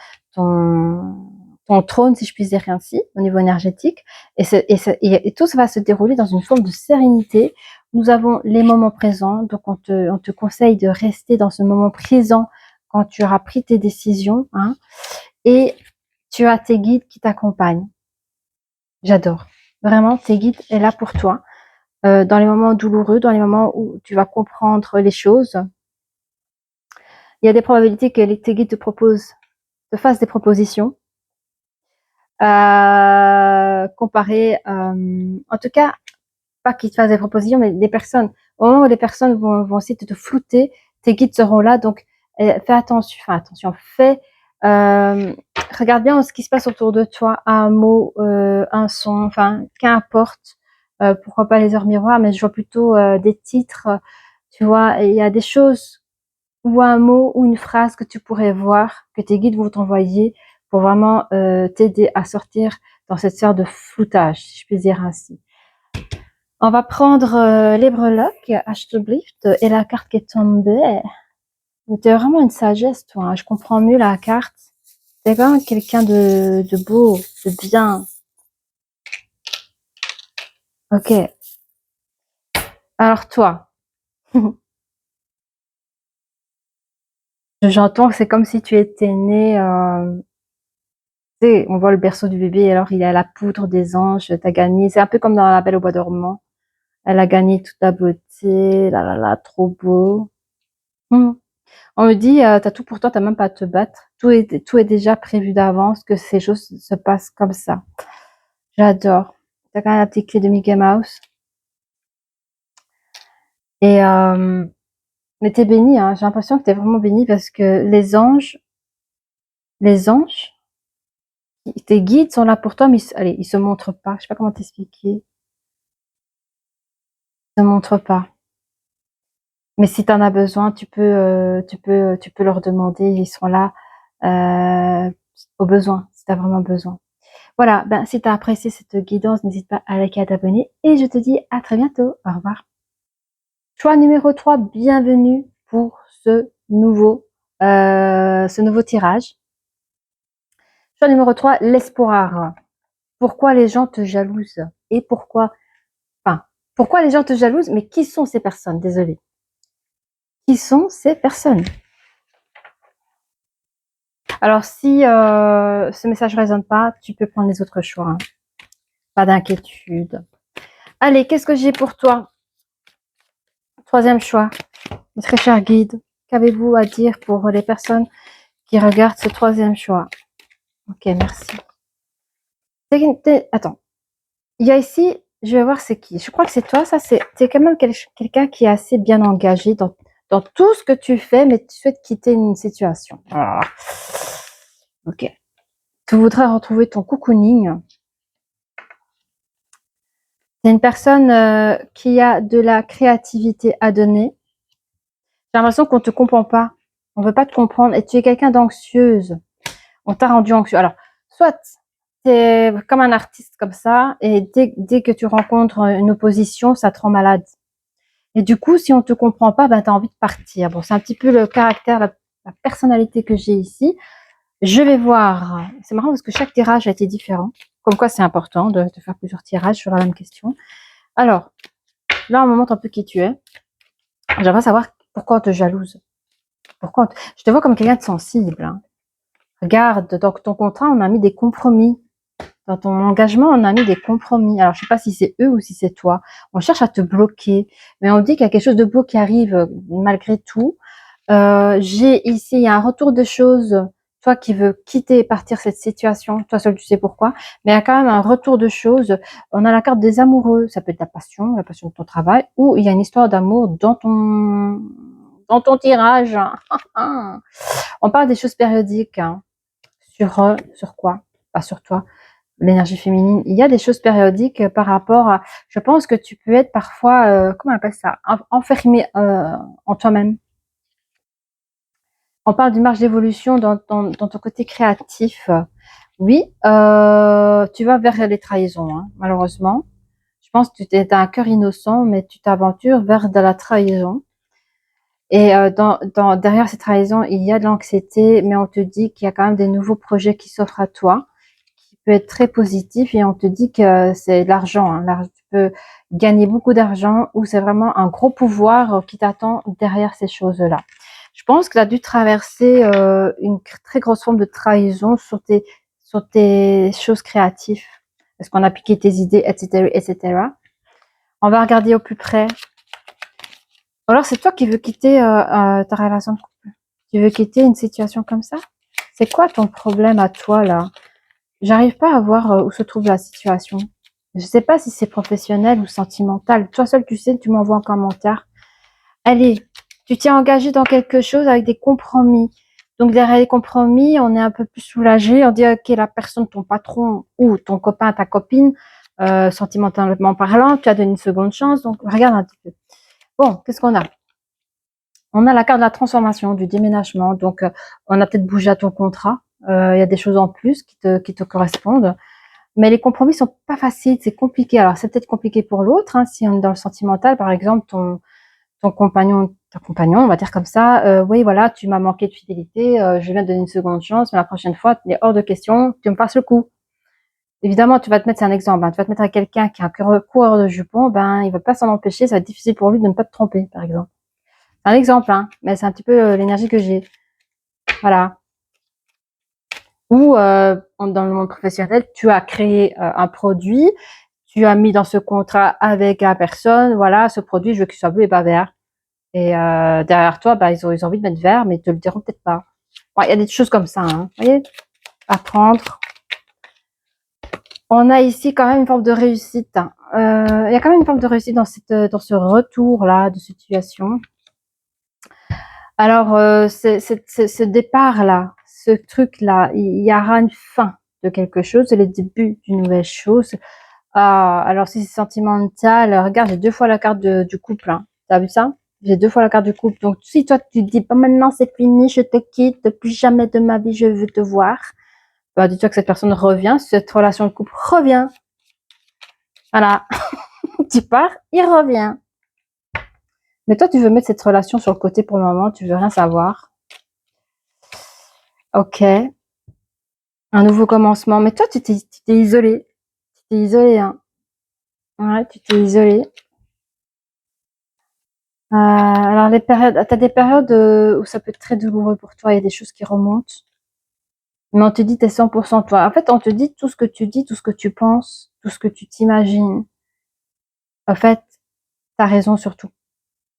trône, si je puis dire ainsi, au niveau énergétique. Et tout ça va se dérouler dans une forme de sérénité. Nous avons les moments présents, donc on te conseille de rester dans ce moment présent quand tu auras pris tes décisions. Hein, et tu as tes guides qui t'accompagnent. J'adore. Vraiment, tes guides sont là pour toi. Dans les moments douloureux, dans les moments où tu vas comprendre les choses. Il y a des probabilités que tes guides te fassent des propositions. Comparé, en tout cas, pas qu'ils te fassent des propositions, mais des personnes. Au moment où les personnes vont essayer de te flouter, tes guides seront là. Donc, fais attention, regarde bien ce qui se passe autour de toi, un mot, un son, enfin, qu'importe. Pourquoi pas les heures miroirs, mais je vois plutôt des titres. Tu vois, il y a des choses ou un mot ou une phrase que tu pourrais voir, que tes guides vont t'envoyer pour vraiment t'aider à sortir dans cette sorte de floutage, si je puis dire ainsi. On va prendre les breloques, Ashtoblift, et la carte qui est tombée. Tu es vraiment une sagesse, toi. Hein. Je comprends mieux la carte. Tu es vraiment quelqu'un de beau, de bien. Ok. Alors toi, j'entends que c'est comme si tu étais né... Tu sais, on voit le berceau du bébé, alors il a la poudre des anges, t'as gagné. C'est un peu comme dans La Belle au bois dormant. Elle a gagné toute ta beauté, là là là, trop beau. On me dit, t'as tout pour toi, t'as même pas à te battre. Tout est déjà prévu d'avance, que ces choses se passent comme ça. J'adore. T'as quand même la petite clé de Mickey Mouse. Et mais t'es bénie, hein. J'ai l'impression que t'es vraiment bénie parce que les anges, tes guides sont là pour toi, mais allez, ils se montrent pas. Je sais pas comment t'expliquer. Ils se montrent pas. Mais si tu en as besoin, tu peux leur demander, ils sont là au besoin, si tu as vraiment besoin. Voilà, ben si tu as apprécié cette guidance, n'hésite pas à liker, à t'abonner et je te dis à très bientôt. Au revoir. Choix numéro 3, bienvenue pour ce nouveau tirage. Choix numéro 3, l'espoir. Pourquoi les gens te jalousent et pourquoi les gens te jalousent, mais qui sont ces personnes? Désolée. Qui sont ces personnes? Alors, si ce message ne résonne pas, tu peux prendre les autres choix. Hein. Pas d'inquiétude. Allez, qu'est-ce que j'ai pour toi? Troisième choix. Mes très chers guides, qu'avez-vous à dire pour les personnes qui regardent ce troisième choix? Ok, merci. Attends. Il y a ici, je vais voir c'est qui. Je crois que c'est toi, ça. T'es quand même quelqu'un qui est assez bien engagé dans tout ce que tu fais, mais tu souhaites quitter une situation. Ah. Ok. Tu voudrais retrouver ton cocooning. C'est une personne qui a de la créativité à donner. J'ai l'impression qu'on te comprend pas. On veut pas te comprendre. Et tu es quelqu'un d'anxieuse. On t'a rendu anxieux. Alors, soit tu es comme un artiste comme ça, et dès que tu rencontres une opposition, ça te rend malade. Et du coup, si on te comprend pas, ben, tu as envie de partir. Bon, c'est un petit peu le caractère, la personnalité que j'ai ici. Je vais voir. C'est marrant parce que chaque tirage a été différent. Comme quoi, c'est important de faire plusieurs tirages sur la même question. Alors, là, on me montre un peu qui tu es. J'aimerais savoir Pourquoi on te jalouse? Je te vois comme quelqu'un de sensible, hein. Regarde, dans ton contrat, on a mis des compromis. Dans ton engagement, on a mis des compromis. Alors, je sais pas si c'est eux ou si c'est toi. On cherche à te bloquer, mais on dit qu'il y a quelque chose de beau qui arrive malgré tout. J'ai ici, il y a un retour de choses. Toi qui veux quitter et partir cette situation, toi seul tu sais pourquoi, mais il y a quand même un retour de choses. On a la carte des amoureux, ça peut être la passion de ton travail, ou il y a une histoire d'amour dans ton tirage. On parle des choses périodiques, hein. Sur quoi? Pas sur toi. L'énergie féminine. Il y a des choses périodiques par rapport à. Je pense que tu peux être parfois, comment on appelle ça, enfermé en toi-même. On parle d'une marge d'évolution dans ton côté créatif. Oui, tu vas vers les trahisons, hein, malheureusement. Je pense que tu as un cœur innocent, mais tu t'aventures vers de la trahison. Et derrière ces trahisons, il y a de l'anxiété, mais on te dit qu'il y a quand même des nouveaux projets qui s'offrent à toi, qui peut être très positif, et on te dit que c'est de l'argent, hein. Tu peux gagner beaucoup d'argent, ou c'est vraiment un gros pouvoir qui t'attend derrière ces choses-là. Je pense que tu as dû traverser une très grosse forme de trahison sur tes choses créatives, parce qu'on a piqué tes idées, etc., etc. On va regarder au plus près. Alors, c'est toi qui veux quitter ta relation de couple. Tu veux quitter une situation comme ça? C'est quoi ton problème à toi, là? J'arrive pas à voir où se trouve la situation. Je sais pas si c'est professionnel ou sentimental. Toi seul, tu sais, tu m'envoies un commentaire. Allez, tu t'es engagé dans quelque chose avec des compromis. Donc, derrière les compromis, on est un peu plus soulagé. On dit, ok, la personne, ton patron ou ton copain, ta copine, sentimentalement parlant, tu as donné une seconde chance. Donc, regarde un petit peu. Bon, qu'est-ce qu'on a? On a la carte de la transformation, du déménagement. Donc, on a peut-être bougé à ton contrat. Il y a des choses en plus qui te correspondent. Mais les compromis sont pas faciles, c'est compliqué. Alors, c'est peut-être compliqué pour l'autre, hein, si on est dans le sentimental, par exemple, ton compagnon, ta compagnon, on va dire comme ça, oui, voilà, tu m'as manqué de fidélité, je viens de donner une seconde chance, mais la prochaine fois, il est hors de question, tu me passes le coup. Évidemment, tu vas te mettre, c'est un exemple, hein, tu vas te mettre à quelqu'un qui a un coureur de jupons, ben, il va pas s'en empêcher, ça va être difficile pour lui de ne pas te tromper, par exemple. C'est un exemple, hein, mais c'est un petit peu l'énergie que j'ai. Voilà. Ou dans le monde professionnel, tu as créé un produit, tu as mis dans ce contrat avec la personne, voilà, ce produit, je veux qu'il soit bleu et pas vert. Et derrière toi, bah, ils ont envie de mettre vert, mais ils te le diront peut-être pas. Bon, il y a des choses comme ça, hein, vous voyez, apprendre. On a ici quand même une forme de réussite, hein. Il y a quand même une forme de réussite dans ce retour-là de situation. Alors, ce départ-là, ce truc-là, il y aura une fin de quelque chose, c'est le début d'une nouvelle chose. Ah, alors si c'est sentimental, regarde, j'ai 2 fois la carte du couple, hein. T'as vu ça? J'ai 2 fois la carte du couple. Donc si toi tu te dis pas maintenant c'est fini, je te quitte, plus jamais de ma vie je veux te voir, bah dis-toi que cette personne revient, cette relation de couple revient. Voilà, tu pars, il revient. Mais toi tu veux mettre cette relation sur le côté pour le moment, tu veux rien savoir. Ok, un nouveau commencement. Mais toi tu t'es isolé, hein. Ouais, tu t'es isolé. Alors t'as des périodes où ça peut être très douloureux pour toi, il y a des choses qui remontent, mais on te dit t'es 100% toi. En fait, on te dit tout ce que tu dis, tout ce que tu penses, tout ce que tu t'imagines. En fait, t'as raison sur tout.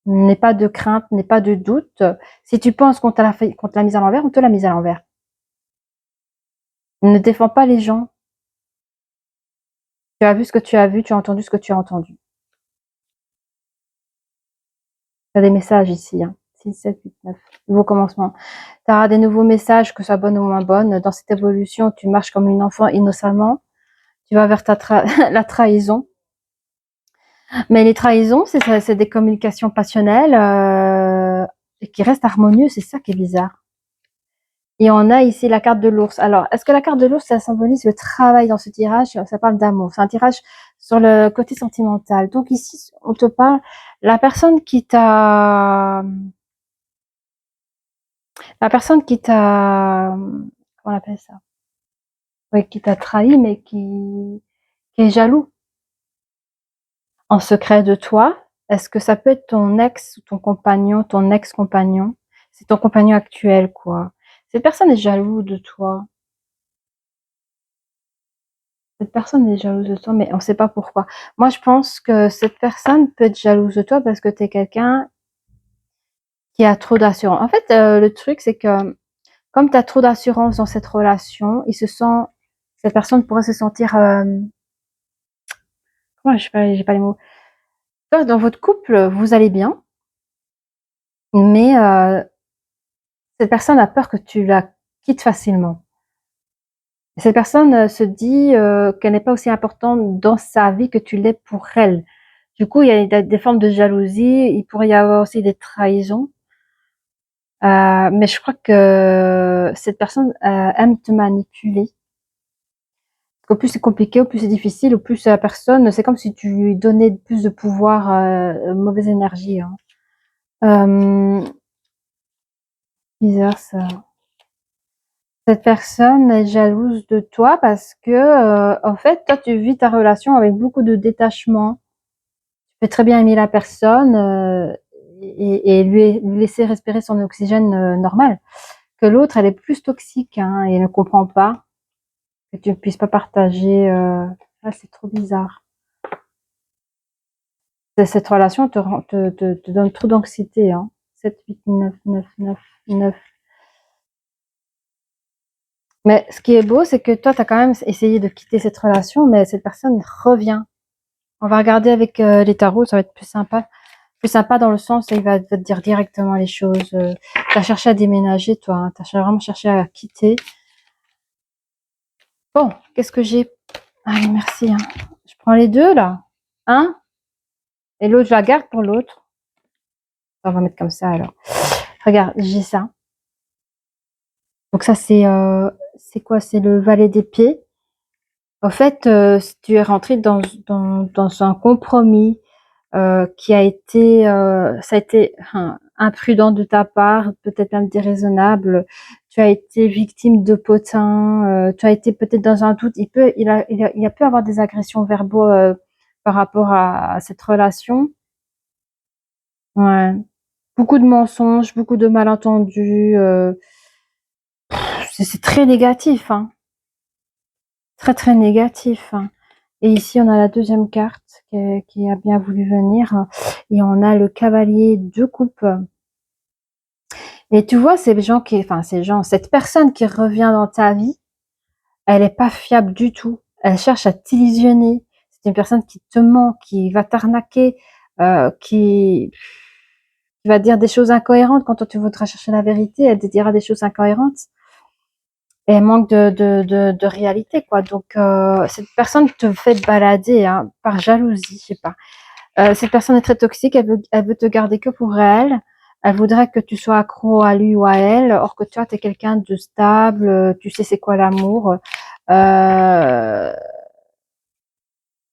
N'aie pas de crainte, n'aie pas de doute. Si tu penses qu'on te l'a mise à l'envers, on te l'a mise à l'envers. Ne défends pas les gens. Tu as vu ce que tu as vu, tu as entendu ce que tu as entendu. T'as des messages ici, hein. 6, 7, 8, 9. Nouveau commencement. Tu auras des nouveaux messages, que ce soit bonne ou moins bonne. Dans cette évolution, tu marches comme une enfant innocemment. Tu vas vers la trahison. Mais les trahisons, c'est des communications passionnelles et qui restent harmonieuses. C'est ça qui est bizarre. Et on a ici la carte de l'ours. Alors, est-ce que la carte de l'ours, ça symbolise le travail dans ce tirage? Ça parle d'amour. C'est un tirage sur le côté sentimental. Donc ici, on te parle, la personne qui t'a, comment on appelle ça? Oui, qui t'a trahi, mais qui est jaloux en secret de toi. est-ce que ça peut être ton ex ou ton compagnon, ton ex-compagnon? C'est ton compagnon actuel, quoi. Cette personne est jalouse de toi. Cette personne est jalouse de toi, mais on ne sait pas pourquoi. Moi, je pense que cette personne peut être jalouse de toi parce que tu es quelqu'un qui a trop d'assurance. En fait, le truc, c'est que comme tu as trop d'assurance dans cette relation, cette personne pourrait se sentir, comment j'ai pas les mots. Toi, dans votre couple, vous allez bien, mais cette personne a peur que tu la quittes facilement. Cette personne se dit qu'elle n'est pas aussi importante dans sa vie que tu l'es pour elle. Du coup, il y a des formes de jalousie, il pourrait y avoir aussi des trahisons. Mais je crois que cette personne aime te manipuler. Au plus c'est compliqué, au plus c'est difficile, au plus la personne, c'est comme si tu lui donnais plus de pouvoir, mauvaise énergie. Hein. Euh, Bizarre ça. Cette personne est jalouse de toi parce que, en fait, toi, tu vis ta relation avec beaucoup de détachement. Tu peux très bien aimer la personne et lui laisser respirer son oxygène normal. Que l'autre, elle est plus toxique hein, et elle ne comprend pas que tu ne puisses pas partager. Ah, c'est trop bizarre. Cette relation te donne trop d'anxiété. Hein. 7, 8, 9, 9, 9, 9. Mais ce qui est beau, c'est que toi, tu as quand même essayé de quitter cette relation, mais cette personne revient. On va regarder avec les tarots, ça va être plus sympa. Plus sympa dans le sens où il va te dire directement les choses. Tu as cherché à déménager, toi. Hein, tu as vraiment cherché à quitter. Bon, qu'est-ce que j'ai? Allez, merci. Hein. Je prends les deux, là. Hein? Et l'autre, je la garde pour l'autre. On va mettre comme ça, alors. Regarde, j'ai ça. Donc ça, c'est quoi? C'est le valet des pieds. En fait, tu es rentré dans un compromis qui a été, ça a été imprudent de ta part, peut-être même déraisonnable. Tu as été victime de potins, tu as été peut-être dans un doute. Il a pu avoir des agressions verbaux par rapport à cette relation. Ouais. Beaucoup de mensonges, beaucoup de malentendus. C'est très négatif, hein. Très très négatif. Hein. Et ici, on a la deuxième carte qui a bien voulu venir. Et on a le cavalier de coupe. Et tu vois, cette personne qui revient dans ta vie, elle est pas fiable du tout. Elle cherche à t'illusionner. C'est une personne qui te ment, qui va t'arnaquer, qui va dire des choses incohérentes. Quand toi, tu voudras chercher la vérité, elle te dira des choses incohérentes. Et elle manque de réalité, quoi. Donc, cette personne te fait balader hein, par jalousie, je sais pas. Cette personne est très toxique, elle veut te garder que pour elle. Elle voudrait que tu sois accro à lui ou à elle, or que toi, tu es quelqu'un de stable, tu sais c'est quoi l'amour. Euh,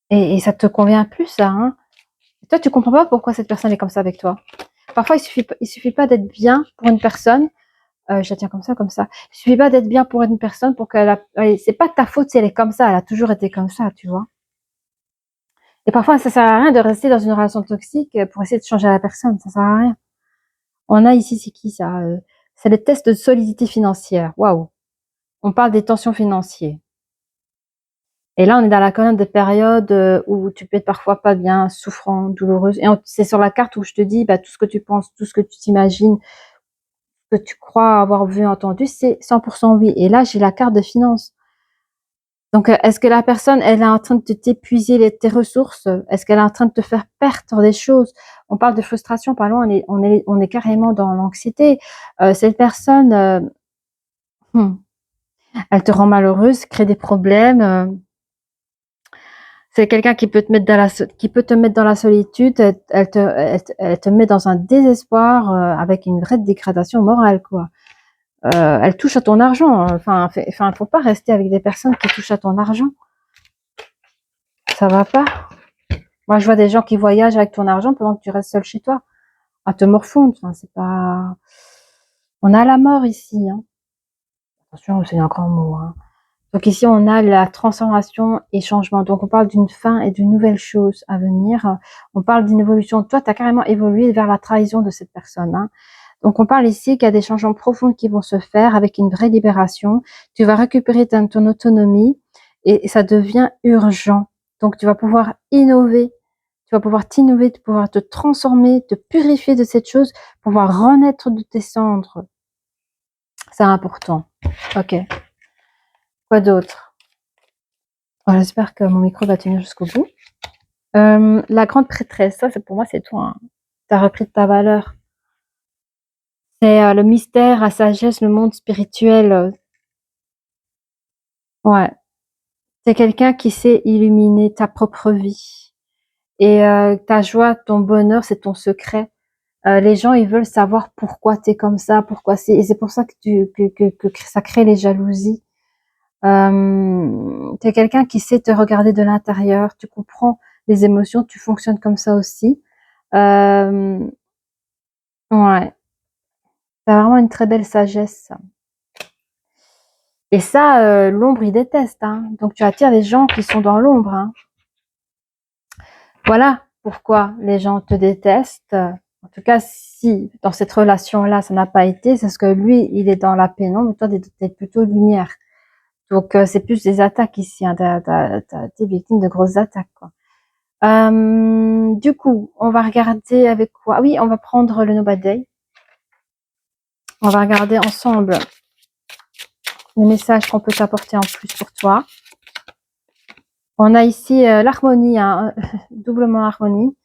et ça te convient plus, ça. Hein. Et toi, tu comprends pas pourquoi cette personne est comme ça avec toi. Parfois, il suffit pas d'être bien pour une personne. Je la tiens comme ça, comme ça. Il suffit pas d'être bien pour une personne pour qu'elle a... C'est pas ta faute si elle est comme ça, elle a toujours été comme ça, tu vois. Et parfois, ça sert à rien de rester dans une relation toxique pour essayer de changer la personne, ça sert à rien. On a ici, c'est qui ça c'est le test de solidité financière. Waouh. On parle des tensions financières. Et là, on est dans la colonne des périodes où tu peux être parfois pas bien, souffrant, douloureuse. Et c'est sur la carte où je te dis, bah, tout ce que tu penses, tout ce que tu t'imagines, que tu crois avoir vu, entendu, c'est 100% oui. Et là, j'ai la carte de finances. Donc, est-ce que la personne, elle est en train de t'épuiser tes ressources? Est-ce qu'elle est en train de te faire perdre des choses? On parle de frustration, parlons, on est carrément dans l'anxiété. Cette personne, hmm, elle te rend malheureuse, crée des problèmes. C'est quelqu'un qui peut te mettre dans la solitude. Elle te met dans un désespoir avec une vraie dégradation morale, quoi. Elle touche à ton argent. Faut pas rester avec des personnes qui touchent à ton argent. Ça va pas. Moi, je vois des gens qui voyagent avec ton argent pendant que tu restes seul chez toi, à te morfondre. Enfin, c'est pas. On a la mort ici. Hein. Attention, c'est un grand mot. Hein. Donc ici, on a la transformation et changement. Donc on parle d'une fin et d'une nouvelle chose à venir. On parle d'une évolution. Toi, tu as carrément évolué vers la trahison de cette personne. Hein. Donc on parle ici qu'il y a des changements profonds qui vont se faire avec une vraie libération. Tu vas récupérer ton autonomie et ça devient urgent. Donc tu vas pouvoir innover. Tu vas pouvoir t'innover, tu vas pouvoir te transformer, te purifier de cette chose, pouvoir renaître de tes cendres. C'est important. Ok. Quoi d'autre? Voilà, j'espère que mon micro va tenir jusqu'au bout. La grande prêtresse, ça, pour moi, c'est toi. Hein. Tu as repris de ta valeur. C'est le mystère, la sagesse, le monde spirituel. Ouais. C'est quelqu'un qui sait illuminer ta propre vie. Et ta joie, ton bonheur, c'est ton secret. Les gens, ils veulent savoir pourquoi tu es comme ça, pourquoi c'est... Et c'est pour ça que ça crée les jalousies. Tu es quelqu'un qui sait te regarder de l'intérieur, tu comprends les émotions, tu fonctionnes comme ça aussi. Ouais, t'as vraiment une très belle sagesse. Et ça, l'ombre, il déteste. Hein. Donc tu attires les gens qui sont dans l'ombre. Hein. Voilà pourquoi les gens te détestent. En tout cas, si dans cette relation-là, ça n'a pas été, c'est parce que lui, il est dans la pénombre, et toi, t'es plutôt lumière. Donc c'est plus des attaques ici. Hein. T'as été victime de grosses attaques. Quoi. Du coup, on va regarder avec quoi? Oui, on va prendre le Nobody Day. On va regarder ensemble les messages qu'on peut t'apporter en plus pour toi. On a ici l'harmonie, hein, doublement harmonie.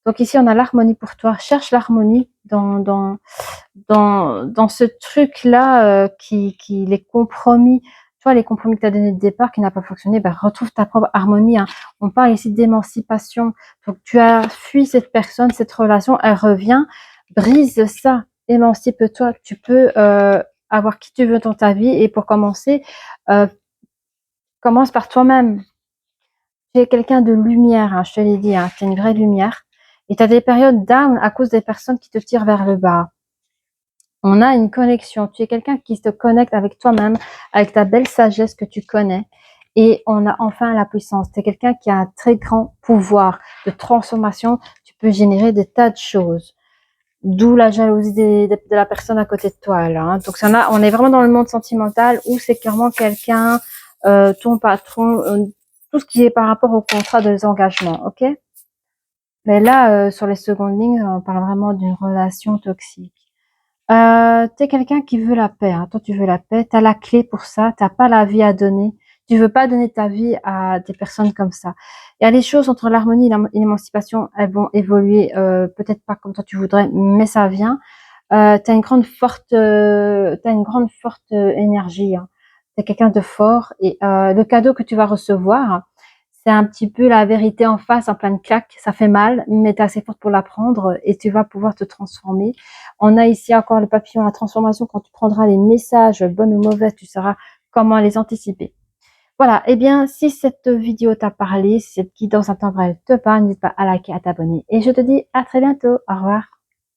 Donc ici, on a l'harmonie pour toi. Cherche l'harmonie dans ce truc-là qui les compromis. Toi, les compromis que tu as donnés de départ qui n'a pas fonctionné, ben, retrouve ta propre harmonie. Hein. On parle ici d'émancipation. Donc tu as fui cette personne, cette relation, elle revient. Brise ça, émancipe-toi. Tu peux avoir qui tu veux dans ta vie. Et pour commencer, commence par toi-même. Tu es quelqu'un de lumière, hein, je te l'ai dit, hein, tu es une vraie lumière. Et tu as des périodes down à cause des personnes qui te tirent vers le bas. On a une connexion. Tu es quelqu'un qui se connecte avec toi-même, avec ta belle sagesse que tu connais. Et on a enfin la puissance. Tu es quelqu'un qui a un très grand pouvoir de transformation. Tu peux générer des tas de choses. D'où la jalousie de la personne à côté de toi. Là, hein. Donc, on est vraiment dans le monde sentimental où c'est clairement quelqu'un, ton patron, tout ce qui est par rapport au contrat de engagement. Ok? Mais là, sur les secondes lignes, on parle vraiment d'une relation toxique. Tu es quelqu'un qui veut la paix. Hein. Toi, tu veux la paix. Tu as la clé pour ça. Tu n'as pas la vie à donner. Tu veux pas donner ta vie à des personnes comme ça. Il y a des choses entre l'harmonie et l'émancipation, elles vont évoluer, peut-être pas comme toi tu voudrais, mais ça vient. Tu as une grande forte, énergie. Hein. Tu es quelqu'un de fort et le cadeau que tu vas recevoir, c'est un petit peu la vérité en face, en pleine claque. Ça fait mal, mais tu es assez forte pour l'apprendre et tu vas pouvoir te transformer. On a ici encore le papillon, la transformation. Quand tu prendras les messages, bons ou mauvais, tu sauras comment les anticiper. Voilà, eh bien, si cette vidéo t'a parlé, si cette guidance à temps vrai te parle, n'hésite pas à liker, à t'abonner. Et je te dis à très bientôt. Au revoir.